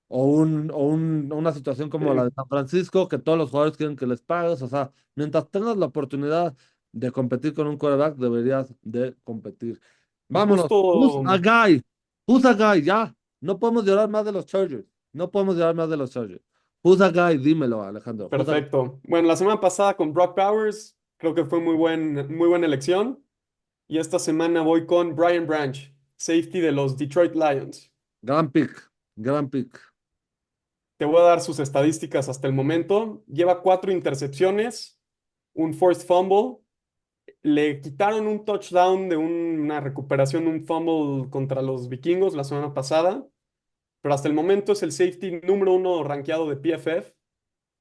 una situación como la de
Sí.
San Francisco, que todos los jugadores quieren que les pagues. O sea, mientras tengas la oportunidad de competir con un quarterback, deberías de competir.
Y
Vámonos. Who's
justo,
a guy? Who's a guy? Ya. No podemos llorar más de los Chargers. No podemos llorar más de los Chargers. Who's a guy? Dímelo, Alejandro. Who's a guy?
perfecto. Bueno, la semana pasada con Brock Powers, creo que fue muy buena elección. Y esta semana voy con Brian Branch, safety de los Detroit Lions.
Gran pick. Gran pick.
Te voy a dar sus estadísticas hasta el momento. Lleva 4 intercepciones, un forced fumble. Le quitaron un touchdown de una recuperación, un fumble contra los vikingos la semana pasada, pero hasta el momento es el safety número uno rankeado de PFF.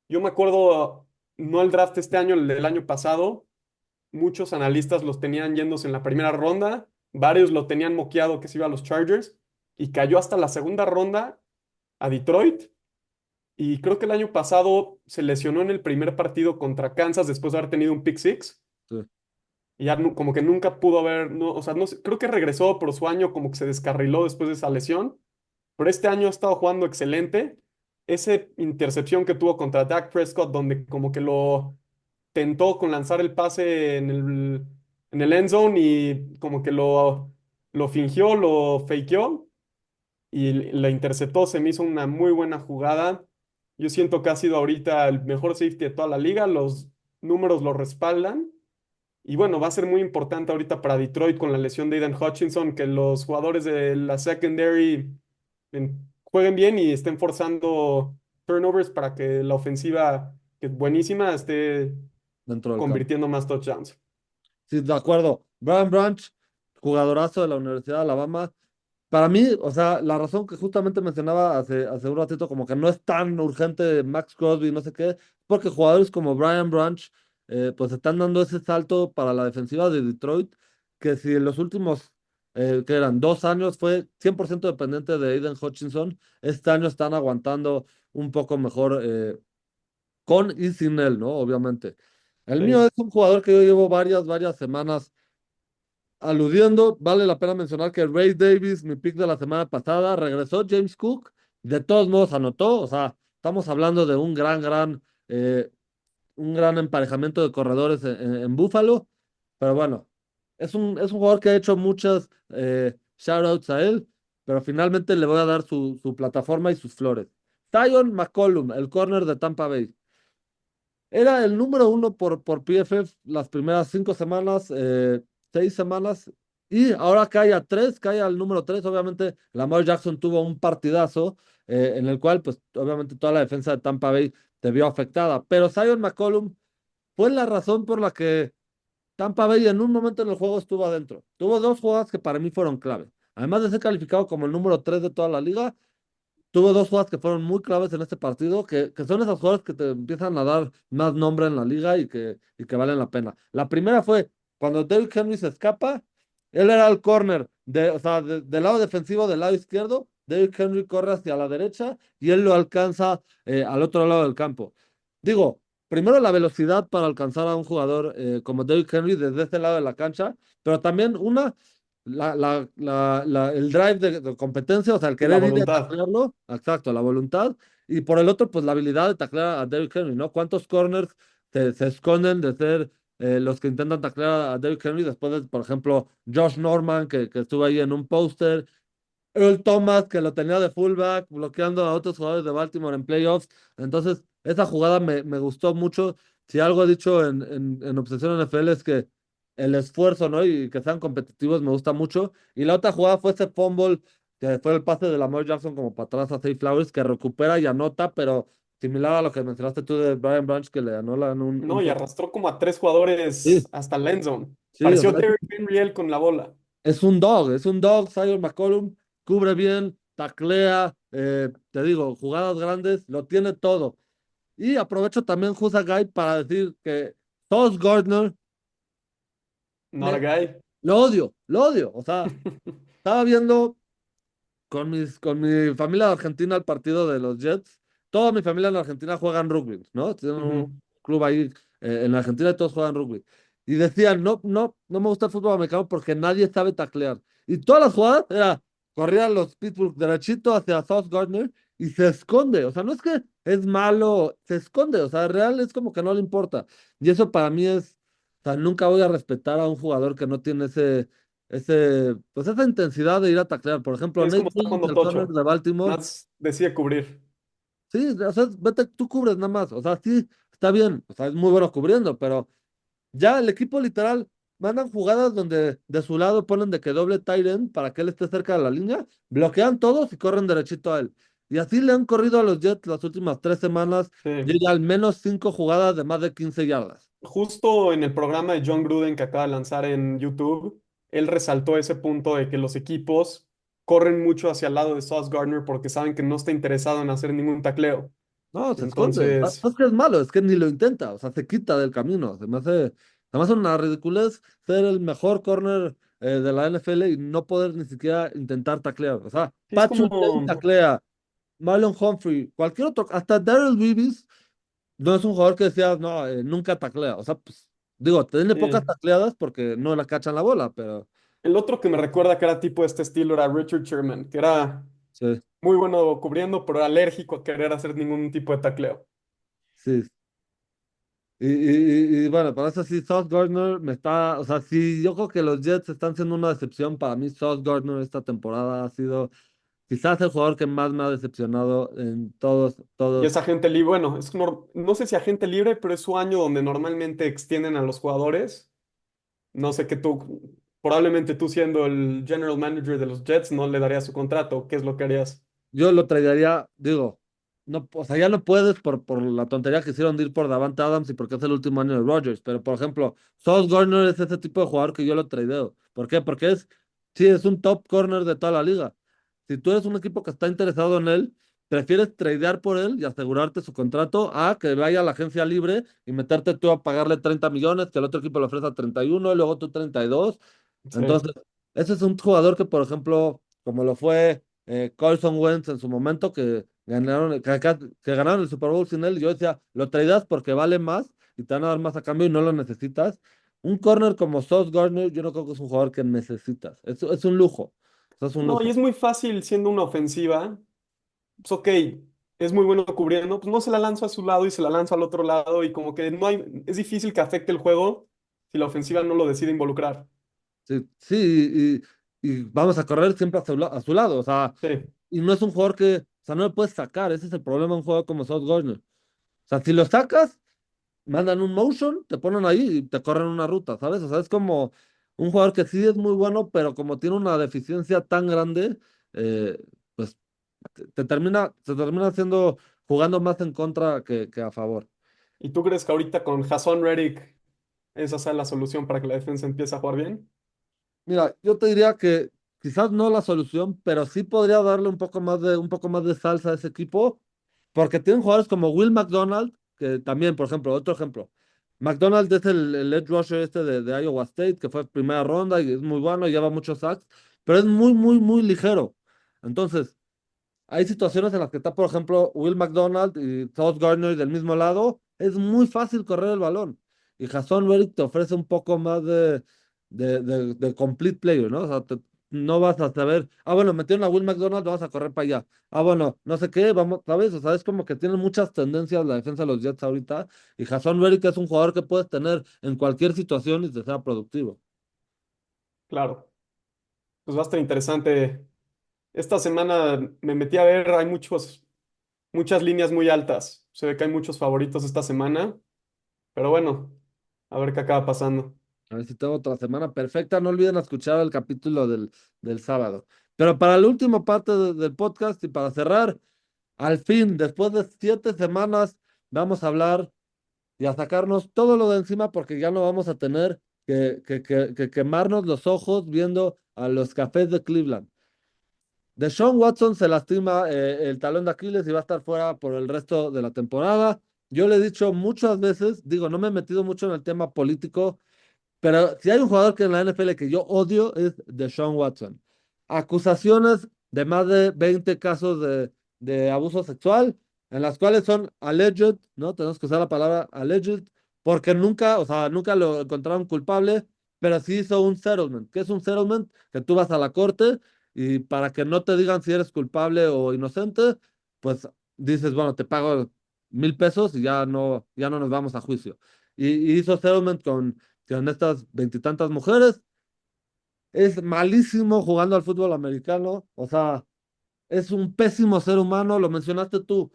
Yo me acuerdo, no el draft este año, el del año pasado, muchos analistas los tenían yéndose en la primera ronda, varios lo tenían moqueado que se iba a los Chargers y cayó hasta la segunda ronda a Detroit. Y creo que el año pasado se lesionó en el primer partido contra Kansas después de haber tenido un pick six.
Sí,
Y ya como que nunca pudo haber, no, o sea, no creo que regresó, pero su año como que se descarriló después de esa lesión. Pero este año ha estado jugando excelente. Esa intercepción que tuvo contra Dak Prescott, donde como que lo tentó con lanzar el pase en el end zone y como que lo fingió, lo fakeó y la interceptó, se me hizo una muy buena jugada. Yo siento que ha sido ahorita el mejor safety de toda la liga, los números lo respaldan. Y bueno, va a ser muy importante ahorita para Detroit con la lesión de Aiden Hutchinson, que los jugadores de la secondary jueguen bien y estén forzando turnovers para que la ofensiva, que es buenísima, esté
dentro del campo.
convirtiendo más touchdowns.
Sí, de acuerdo. Brian Branch, jugadorazo de la Universidad de Alabama. Para mí, o sea, la razón que justamente mencionaba hace un ratito, como que no es tan urgente Max Crosby, no sé qué, porque jugadores como Brian Branch, pues están dando ese salto para la defensiva de Detroit, que si en los últimos, que eran 2 años, fue 100% dependiente de Aiden Hutchinson, este año están aguantando un poco mejor con y sin él, ¿no? Obviamente. El mío
Sí.
es un jugador que yo llevo varias semanas aludiendo, vale la pena mencionar que Ray Davis, mi pick de la semana pasada, regresó James Cook, de todos modos anotó, o sea, estamos hablando de eh, un gran emparejamiento de corredores en Buffalo, pero bueno, es un jugador que ha hecho muchas shoutouts a él, pero finalmente le voy a dar su plataforma y sus flores. Tyon McCollum, el corner de Tampa Bay. Era el número uno por PFF las primeras 5 semanas, 6 semanas, y ahora cae a tres, cae al número tres. Obviamente, Lamar Jackson tuvo un partidazo en el cual, pues, obviamente, toda la defensa de Tampa Bay se vio afectada. Pero Zion McCollum fue la razón por la que Tampa Bay en un momento en el juego estuvo adentro. Tuvo dos jugadas que para mí fueron clave. Además de ser calificado como el número 3 de toda la liga, tuvo dos jugadas que fueron muy claves en este partido, que son esas jugadas que te empiezan a dar más nombre en la liga y que valen la pena. La primera fue cuando Derrick Henry se escapa, él era el corner, o sea, del lado defensivo del lado izquierdo, Derrick Henry corre hacia la derecha y él lo alcanza al otro lado del campo. Digo, primero la velocidad para alcanzar a un jugador como Derrick Henry desde este lado de la cancha, pero también el drive de competencia, o sea, el
Y la
querer ir a
voluntad.
taclearlo, exacto, la voluntad, y por el otro, pues la habilidad de taclear a Derrick Henry, ¿no? ¿Cuántos corners se esconden de ser los que intentan taclear a Derrick Henry después de, por ejemplo, Josh Norman, que estuvo ahí en un póster, Earl Thomas, que lo tenía de fullback, bloqueando a otros jugadores de Baltimore en playoffs? Entonces, esa jugada me gustó mucho. Si algo he dicho en Obsesión NFL es que el esfuerzo, ¿no? Y que sean competitivos me gusta mucho. Y la otra jugada fue ese fumble, que fue el pase de Lamar Jackson como para atrás a Zay Flowers, que recupera y anota, pero similar a lo que mencionaste tú de Brian Branch, que le anulan un
No, y
touchdown.
arrastró como a 3 jugadores
Sí,
hasta el end zone.
sí, o
Pareció
sea,
Derrick Henry él con la bola.
es un dog, Zion McCollum, cubre bien, taclea, te digo, jugadas grandes, lo tiene todo. Y aprovecho también Jusa Guy para decir que Sauce Gardner,
Not a
me,
guy.
lo odio. O sea, estaba viendo con mi familia de Argentina el partido de los Jets. Toda mi familia en Argentina juegan rugby, ¿no? Tienen un
Ujú.
club ahí en Argentina y todos juegan rugby. Y decían, no me gusta el fútbol americano porque nadie sabe taclear. Y todas las jugadas era, corrían los Pittsburgh derechito hacia South Gardner y se esconde. O sea, no es que es malo, se esconde. O sea, real es como que no le importa. Y eso para mí o sea, nunca voy a respetar a un jugador que no tiene pues esa intensidad de ir a taclear. Por ejemplo,
Es
Nate
como está
Williams,
jugando
el corner
Tocho.
de Baltimore,
Más decide cubrir.
sí, o sea, vete, tú cubres nada más. O sea, sí, está bien, o sea, es muy bueno cubriendo, pero ya el equipo literal mandan jugadas donde de su lado ponen de que doble tight end para que él esté cerca de la línea, bloquean todos y corren derechito a él. Y así le han corrido a los Jets las últimas 3 semanas.
Sí.
Llega al menos 5 jugadas de más de 15 yardas.
Justo en el programa de John Gruden que acaba de lanzar en YouTube, él resaltó ese punto de que los equipos corren mucho hacia el lado de Sauce Gardner porque saben que no está interesado en hacer ningún tacleo.
No, se esconde.
Entonces,
No es que es malo, es que ni lo intenta. O sea, se quita del camino. Se me hace una ridiculez ser el mejor corner de la NFL y no poder ni siquiera intentar taclear. O sea,
sí es
Patrick Surtain
como,
taclea, Marlon Humphrey, cualquier otro, hasta Darrell Beavis no es un jugador que decía, no, nunca taclea. O sea, pues, digo, tiene pocas
sí.
tacleadas porque no la cachan la bola, pero
El otro que me recuerda que era tipo de este estilo era Richard Sherman, que era
sí,
muy bueno cubriendo, pero alérgico a querer hacer ningún tipo de tacleo.
sí. Y bueno, para eso sí, Sauce Gardner o sea, sí, yo creo que los Jets están siendo una decepción. Para mí, Sauce Gardner esta temporada ha sido quizás el jugador que más me ha decepcionado en
Y
todos.
es agente libre, bueno, no sé si agente libre, pero es su año donde normalmente extienden a los jugadores. No sé que probablemente tú siendo el general manager de los Jets, no le darías su contrato. ¿Qué es lo que harías?
Yo lo traería, digo, no, o sea, ya no puedes por la tontería que hicieron de ir por Davante Adams y porque es el último año de Rodgers. Pero, por ejemplo, Sauce Gardner es ese tipo de jugador que yo lo tradeo. ¿Por qué? Porque sí, es un top corner de toda la liga. Si tú eres un equipo que está interesado en él, prefieres tradear por él y asegurarte su contrato a que vaya a la agencia libre y meterte tú a pagarle 30 millones, que el otro equipo le ofrece 31 y luego tú 32.
Sí.
Entonces, ese es un jugador que, por ejemplo, como lo fue Carson Wentz en su momento, que ganaron el Super Bowl sin él, y yo decía, lo traídas porque vale más y te van a dar más a cambio y no lo necesitas. Un corner como Sauce Gardner, yo no creo que es un jugador que necesitas. Es un lujo. Eso es un
No, y
lujo.
es muy fácil siendo una ofensiva. Pues ok, es muy bueno cubriendo, pues no se la lanzo a su lado y se la lanzo al otro lado y como que no hay, es difícil que afecte el juego si la ofensiva no lo decide involucrar.
Sí, sí, y vamos a correr siempre a su lado. O sea,
Sí,
y no es un jugador que, o sea, no le puedes sacar. Ese es el problema de un jugador como Sauce Gardner. O sea, si lo sacas, mandan un motion, te ponen ahí y te corren una ruta, ¿sabes? O sea, es como un jugador que sí es muy bueno, pero como tiene una deficiencia tan grande, pues se termina haciendo, jugando más en contra que a favor.
¿y tú crees que ahorita con Jason Reddick esa sea la solución para que la defensa empiece a jugar bien?
Mira, yo te diría que quizás no la solución, pero sí podría darle un poco más de salsa a ese equipo, porque tienen jugadores como Will McDonald, que también, por ejemplo, otro ejemplo. McDonald es el edge rusher este de Iowa State, que fue primera ronda y es muy bueno, y lleva muchos sacks, pero es muy, muy, muy ligero. Entonces, hay situaciones en las que está, por ejemplo, Will McDonald y Sauce Gardner del mismo lado. Es muy fácil correr el balón. Y Jason Reddick te ofrece un poco más de complete player, ¿no? O sea, no vas a saber, bueno, metieron a Will McDonald, vamos a correr para allá. Bueno, no sé qué, vamos, ¿sabes? O sea, es como que tienen muchas tendencias la defensa de los Jets ahorita. Y Jason Reddick es un jugador que puedes tener en cualquier situación y te sea productivo.
Claro, pues va a estar interesante. Esta semana me metí a ver, hay muchas líneas muy altas. Se ve que hay muchos favoritos esta semana, pero bueno, a ver qué acaba pasando.
A ver si tengo otra semana perfecta. No olviden escuchar el capítulo del sábado. Pero para la última parte del podcast y para cerrar, al fin, después de 7 semanas, vamos a hablar y a sacarnos todo lo de encima porque ya no vamos a tener que quemarnos los ojos viendo a los Cafés de Cleveland. Deshaun Watson se lastima el talón de Aquiles y va a estar fuera por el resto de la temporada. Yo le he dicho muchas veces, digo, no me he metido mucho en el tema político, pero si hay un jugador que en la NFL que yo odio es Deshaun Watson. Acusaciones de más de 20 casos de abuso sexual, en las cuales son alleged, ¿no? Tenemos que usar la palabra alleged, porque nunca, o sea, nunca lo encontraron culpable, pero sí hizo un settlement. ¿Qué es un settlement? Que tú vas a la corte y para que no te digan si eres culpable o inocente, pues dices, bueno, te pago 1,000 pesos y ya no nos vamos a juicio. Y hizo settlement con estas veintitantas mujeres. Es malísimo jugando al fútbol americano, o sea, es un pésimo ser humano, lo mencionaste tú,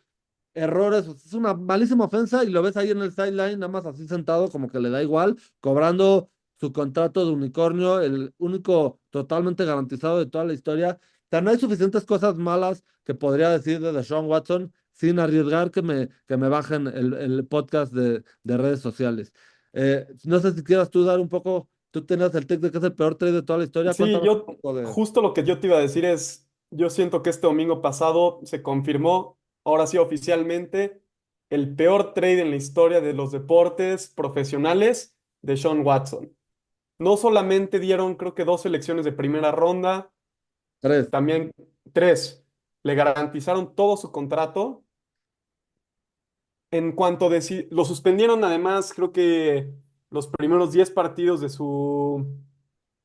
errores, es una malísima ofensa y lo ves ahí en el sideline, nada más así sentado, como que le da igual, cobrando su contrato de unicornio, el único totalmente garantizado de toda la historia. sea, no hay suficientes cosas malas que podría decir de Deshaun Watson sin arriesgar que me bajen el podcast de redes sociales. No sé si quieras tú dar un poco, tú tenías el tech de que es el peor trade de toda la historia,
Sí,
cuéntanos un poco de...
justo lo que yo te iba a decir es, yo siento que este domingo pasado se confirmó, ahora sí oficialmente, el peor trade en la historia de los deportes profesionales de Sean Watson. No solamente dieron, creo que 2 selecciones de primera ronda,
Tres.
también 3, le garantizaron todo su contrato. En cuanto lo suspendieron, además, creo que los primeros 10 partidos de su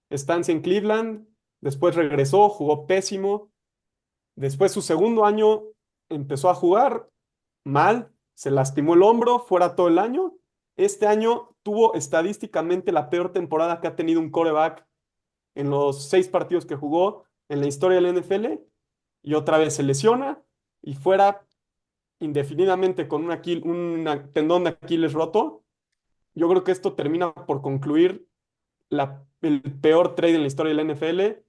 estancia en Cleveland, después regresó, jugó pésimo. Después su segundo año empezó a jugar mal, se lastimó el hombro, fuera todo el año. Este año tuvo estadísticamente la peor temporada que ha tenido un quarterback en los 6 partidos que jugó en la historia del NFL. Y otra vez se lesiona y fuera indefinidamente con un tendón de Aquiles roto. Yo creo que esto termina por concluir el peor trade en la historia de la NFL.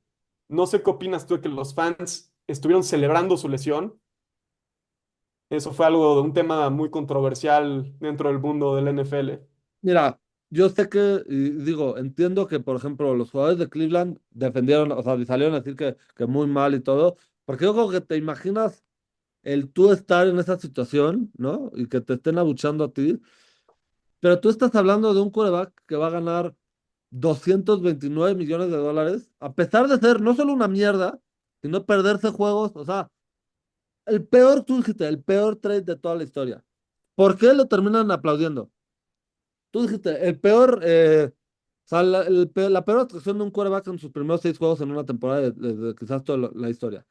No sé qué opinas tú de que los fans estuvieron celebrando su lesión. Eso fue algo de un tema muy controversial dentro del mundo del NFL.
Mira, yo sé que, y digo, entiendo que, por ejemplo, los jugadores de Cleveland defendieron, o sea, y salieron a decir que muy mal y todo, porque yo creo que te imaginas el tú estar en esa situación, ¿no? Y que te estén abuchando a ti, pero tú estás hablando de un quarterback que va a ganar 229 millones de dólares, a pesar de ser no solo una mierda, sino perderse juegos, o sea, el peor, tú dijiste, el peor trade de toda la historia. ¿Por qué lo terminan aplaudiendo? Tú dijiste, el peor, o sea, la peor actuación de un quarterback en sus primeros 6 juegos en una temporada de quizás toda la historia.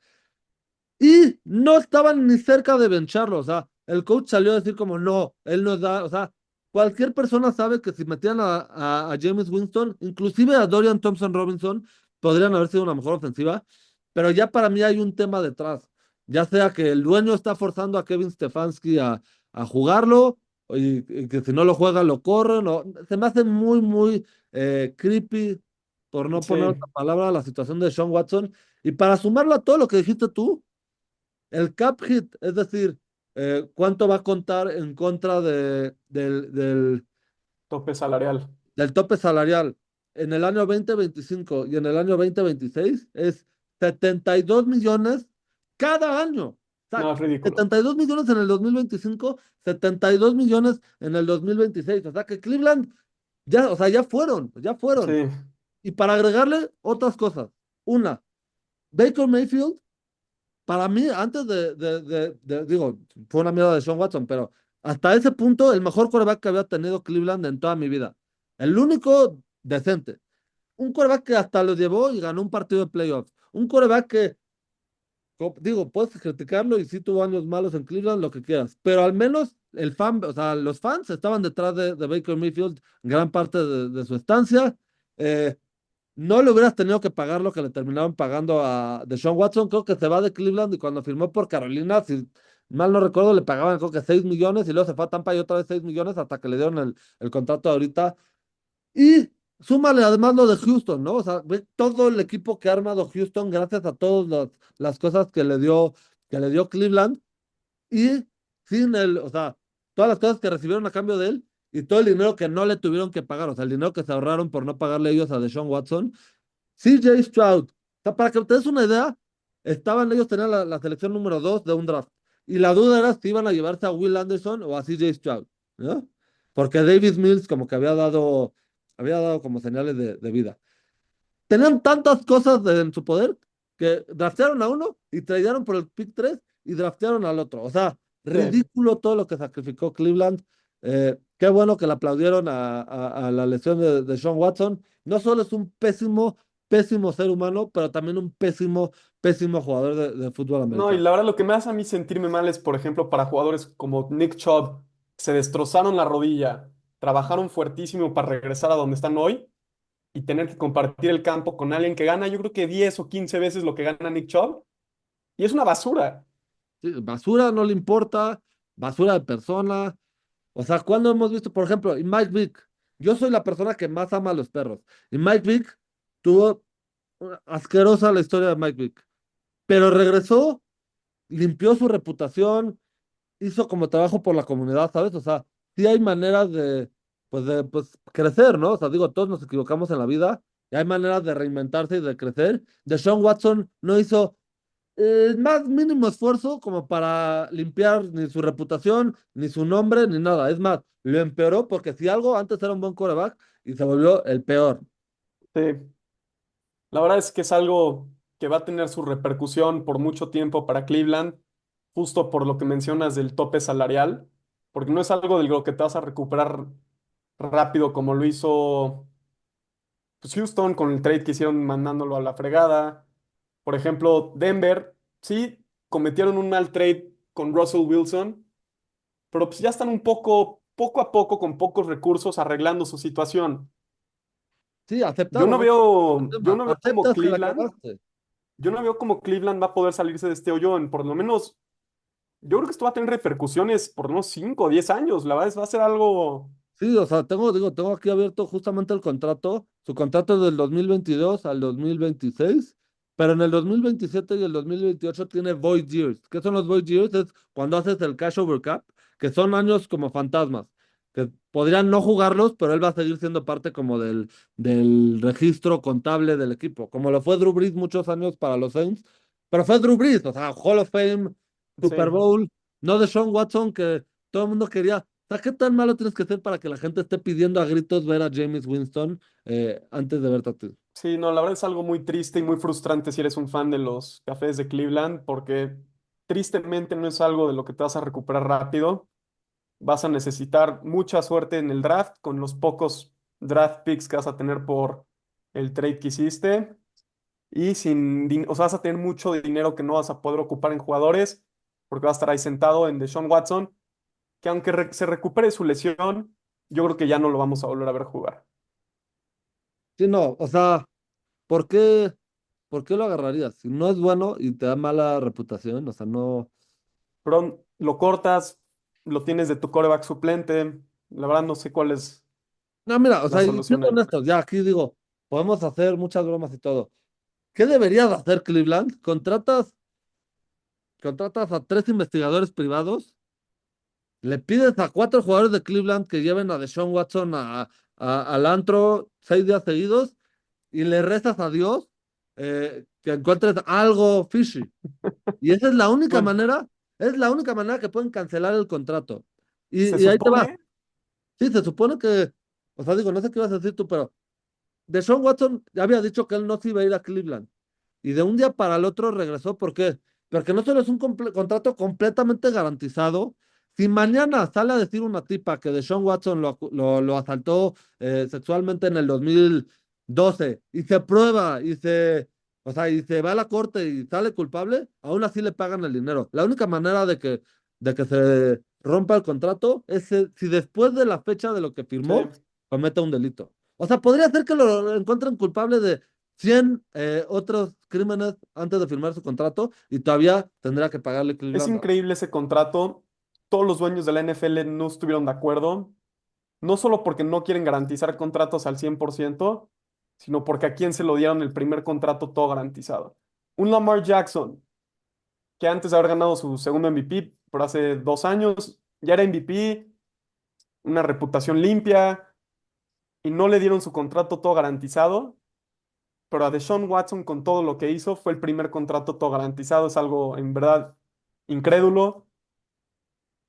Y no estaban ni cerca de bencharlo, o sea, el coach salió a decir como, no, él nos da, o sea, cualquier persona sabe que si metían a James Winston, inclusive a Dorian Thompson Robinson, podrían haber sido una mejor ofensiva, pero ya para mí hay un tema detrás, ya sea que el dueño está forzando a Kevin Stefanski a jugarlo, y que si no lo juega lo corren, o, se me hace muy, muy creepy, por no poner
Sí,
otra palabra, la situación de Sean Watson, y para sumarlo a todo lo que dijiste tú, el cap hit, es decir, cuánto va a contar en contra
tope salarial.
del tope salarial en el año 2025 y en el año 2026 es 72 millones cada año. O sea,
No, es ridículo.
72 millones en el 2025, 72 millones en el 2026. O sea que Cleveland ya, o sea, ya fueron, ya
Sí,
fueron. Y para agregarle otras cosas. Una, Baker Mayfield para mí, antes digo, fue una mierda de Sean Watson, pero hasta ese punto, el mejor quarterback que había tenido Cleveland en toda mi vida. El único decente. Un quarterback que hasta lo llevó y ganó un partido de playoffs. Un quarterback que, digo, puedes criticarlo y sí tuvo años malos en Cleveland, lo que quieras, pero al menos el fan, o sea, los fans estaban detrás de Baker Mayfield gran parte de su estancia. Eh, no le hubieras tenido que pagar lo que le terminaron pagando a Deshaun Watson. Creo que se va de Cleveland y cuando firmó por Carolina, si mal no recuerdo, le pagaban creo que 6 millones y luego se fue a Tampa y otra vez 6 millones hasta que le dieron el contrato de ahorita. Y súmale además lo de Houston, ¿no? O sea, ve todo el equipo que ha armado Houston gracias a todas las cosas que le dio Cleveland y sin o sea, todas las cosas que recibieron a cambio de él y todo el dinero que no le tuvieron que pagar, o sea, el dinero que se ahorraron por no pagarle ellos a Deshaun Watson. CJ Stroud. O sea, para que te des una idea, estaban ellos tenían la selección número 2 de un draft. Y la duda era si iban a llevarse a Will Anderson o a CJ Stroud, ¿no? Porque Davis Mills como que había dado como señales de vida. Tenían tantas cosas en su poder que draftearon a uno y tradearon por el pick 3 y draftearon al otro. O sea,
sí.
ridículo todo lo que sacrificó Cleveland. Qué bueno que le aplaudieron a la lesión de Sean Watson. No solo es un pésimo, pésimo ser humano, pero también un pésimo, pésimo jugador de fútbol
No, y
americano.
la verdad lo que me hace a mí sentirme mal es, por ejemplo, para jugadores como Nick Chubb, se destrozaron la rodilla, trabajaron fuertísimo para regresar a donde están hoy y tener que compartir el campo con alguien que gana, yo creo que 10 o 15 veces lo que gana Nick Chubb, y es una basura.
Sí, basura no le importa, basura de persona. O sea, cuando hemos visto, por ejemplo, y Mike Vick, yo soy la persona que más ama a los perros. Y Mike Vick tuvo asquerosa la historia de Mike Vick. pero regresó, limpió su reputación, hizo como trabajo por la comunidad, ¿sabes? O sea, sí hay maneras pues, crecer, ¿no? O sea, digo, todos nos equivocamos en la vida y hay maneras de reinventarse y de crecer. Deshaun Watson no hizo el más mínimo esfuerzo como para limpiar ni su reputación, ni su nombre, ni nada. Es más, lo empeoró porque si algo antes era un buen quarterback y se volvió el peor.
Sí, la verdad es que es algo que va a tener su repercusión por mucho tiempo para Cleveland, justo por lo que mencionas del tope salarial, porque no es algo de lo que te vas a recuperar rápido como lo hizo pues, Houston con el trade que hicieron mandándolo a la fregada. Por ejemplo, Denver, sí, cometieron un mal trade con Russell Wilson, pero pues ya están un poco a poco, con pocos recursos, arreglando su situación.
Sí, aceptaron, ¿no? El
Yo
tema.
no veo como
Aceptas que la
Cleveland,
cagaste.
yo no veo como Cleveland va a poder salirse de este hoyo en por lo menos, yo creo que esto va a tener repercusiones por unos 5 o 10 años. La verdad es va a ser algo,
Sí, o sea, tengo aquí abierto justamente el contrato. Su contrato es del 2022 al 2026, pero en el 2027 y el 2028 tiene void years. ¿Qué son los void years? Es cuando haces el cash over cap, que son años como fantasmas, que podrían no jugarlos, pero él va a seguir siendo parte como del registro contable del equipo, como lo fue Drew Brees muchos años para los Saints, pero fue Drew Brees, o sea, Hall of Fame, Super
sí.
Bowl, no de Sean Watson, que todo el mundo quería. Sea, ¿qué tan malo tienes que ser para que la gente esté pidiendo a gritos ver a James Winston antes de verte a ti?
Sí, no, la verdad es algo muy triste y muy frustrante si eres un fan de los Cafés de Cleveland, porque tristemente no es algo de lo que te vas a recuperar rápido. Vas a necesitar mucha suerte en el draft con los pocos draft picks que vas a tener por el trade que hiciste y o sea, vas a tener mucho dinero que no vas a poder ocupar en jugadores porque vas a estar ahí sentado en Deshaun Watson, que aunque se recupere su lesión, yo creo que ya no lo vamos a volver a ver jugar.
Sí, no, o sea, ¿por qué lo agarrarías? Si no es bueno y te da mala reputación, o sea, no.
Pero lo cortas, lo tienes de tu coreback suplente. La verdad no sé cuál es
No, mira, o
la
sea, y
solución
siendo
ahí.
honestos, ya aquí digo, podemos hacer muchas bromas y todo. ¿Qué deberías hacer Cleveland? Contratas a 3 investigadores privados, le pides a 4 jugadores de Cleveland que lleven a Deshaun Watson al antro 6 días seguidos y le rezas a Dios que encuentres algo fishy. Y esa
Bueno,
es la única manera que pueden cancelar el contrato.
se
Y ahí te va.
supone,
Sí, se supone que, o sea, digo, no sé qué ibas a decir tú, pero Deshaun Watson ya había dicho que él no se iba a ir a Cleveland. Y de un día para el otro regresó. ¿Por qué? Porque no solo es un contrato completamente garantizado. Si mañana sale a decir una tipa que Deshaun Watson lo asaltó sexualmente en el 2012 y se prueba o sea, y se va a la corte y sale culpable, aún así le pagan el dinero. La única manera de que se rompa el contrato es si después de la fecha de lo que
sí,
firmó cometa un delito. O sea, podría ser que lo encuentren culpable de 100 otros crímenes antes de firmar su contrato y todavía tendrá que pagarle
es
Cleveland.
increíble ese contrato. Todos los dueños de la NFL no estuvieron de acuerdo, no solo porque no quieren garantizar contratos al 100%, sino porque a quién se lo dieron el primer contrato todo garantizado. Un Lamar Jackson, que antes de haber ganado su segundo MVP por hace 2 años, ya era MVP, una reputación limpia, y no le dieron su contrato todo garantizado. Pero a Deshaun Watson con todo lo que hizo fue el primer contrato todo garantizado. Es algo en verdad incrédulo.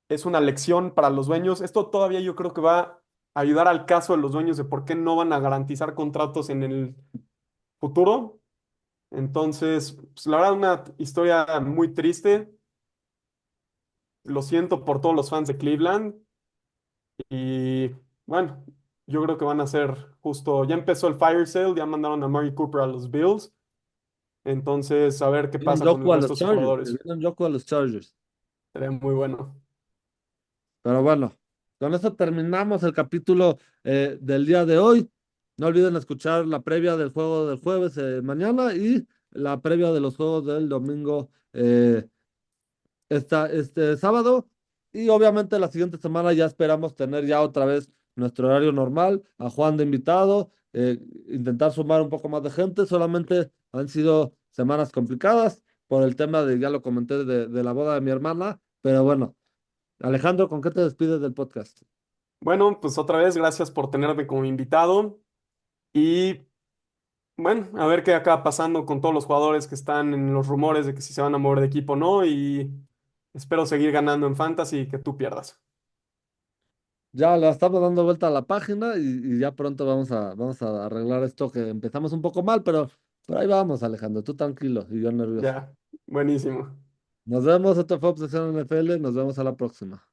Es una lección para los dueños. Esto todavía yo creo que va a ayudar al caso de los dueños de por qué no van a garantizar contratos en el futuro. Entonces, pues, la verdad, una historia muy triste. Lo siento por todos los fans de Cleveland. Y bueno, yo creo que van a ser justo. Ya empezó el fire sale, ya mandaron a Murray Cooper a los Bills. Entonces, a ver qué
Vienen
pasa con el
Yoko a
resto
los
de sus
Chargers, le
jugadores.
vienen Yoko a los Chargers.
Sería muy bueno.
Pero bueno, con eso terminamos el capítulo del día de hoy. No olviden escuchar la previa del juego del jueves mañana y la previa de los juegos del domingo este sábado. Y obviamente la siguiente semana ya esperamos tener ya otra vez nuestro horario normal, a Juan de invitado, intentar sumar un poco más de gente. Solamente han sido semanas complicadas, por el tema de, ya lo comenté, de la boda de mi hermana, pero bueno, Alejandro, ¿con qué te despides del podcast?
Bueno, pues otra vez, gracias por tenerme como invitado y bueno, a ver qué acaba pasando con todos los jugadores que están en los rumores de que si se van a mover de equipo o no y espero seguir ganando en Fantasy y que tú pierdas.
Ya le estamos dando vuelta a la página y ya pronto vamos a arreglar esto que empezamos un poco mal, pero ahí vamos, Alejandro, tú tranquilo y yo nervioso.
Ya, buenísimo.
Nos vemos, esto fue Obsesión NFL, nos vemos a la próxima.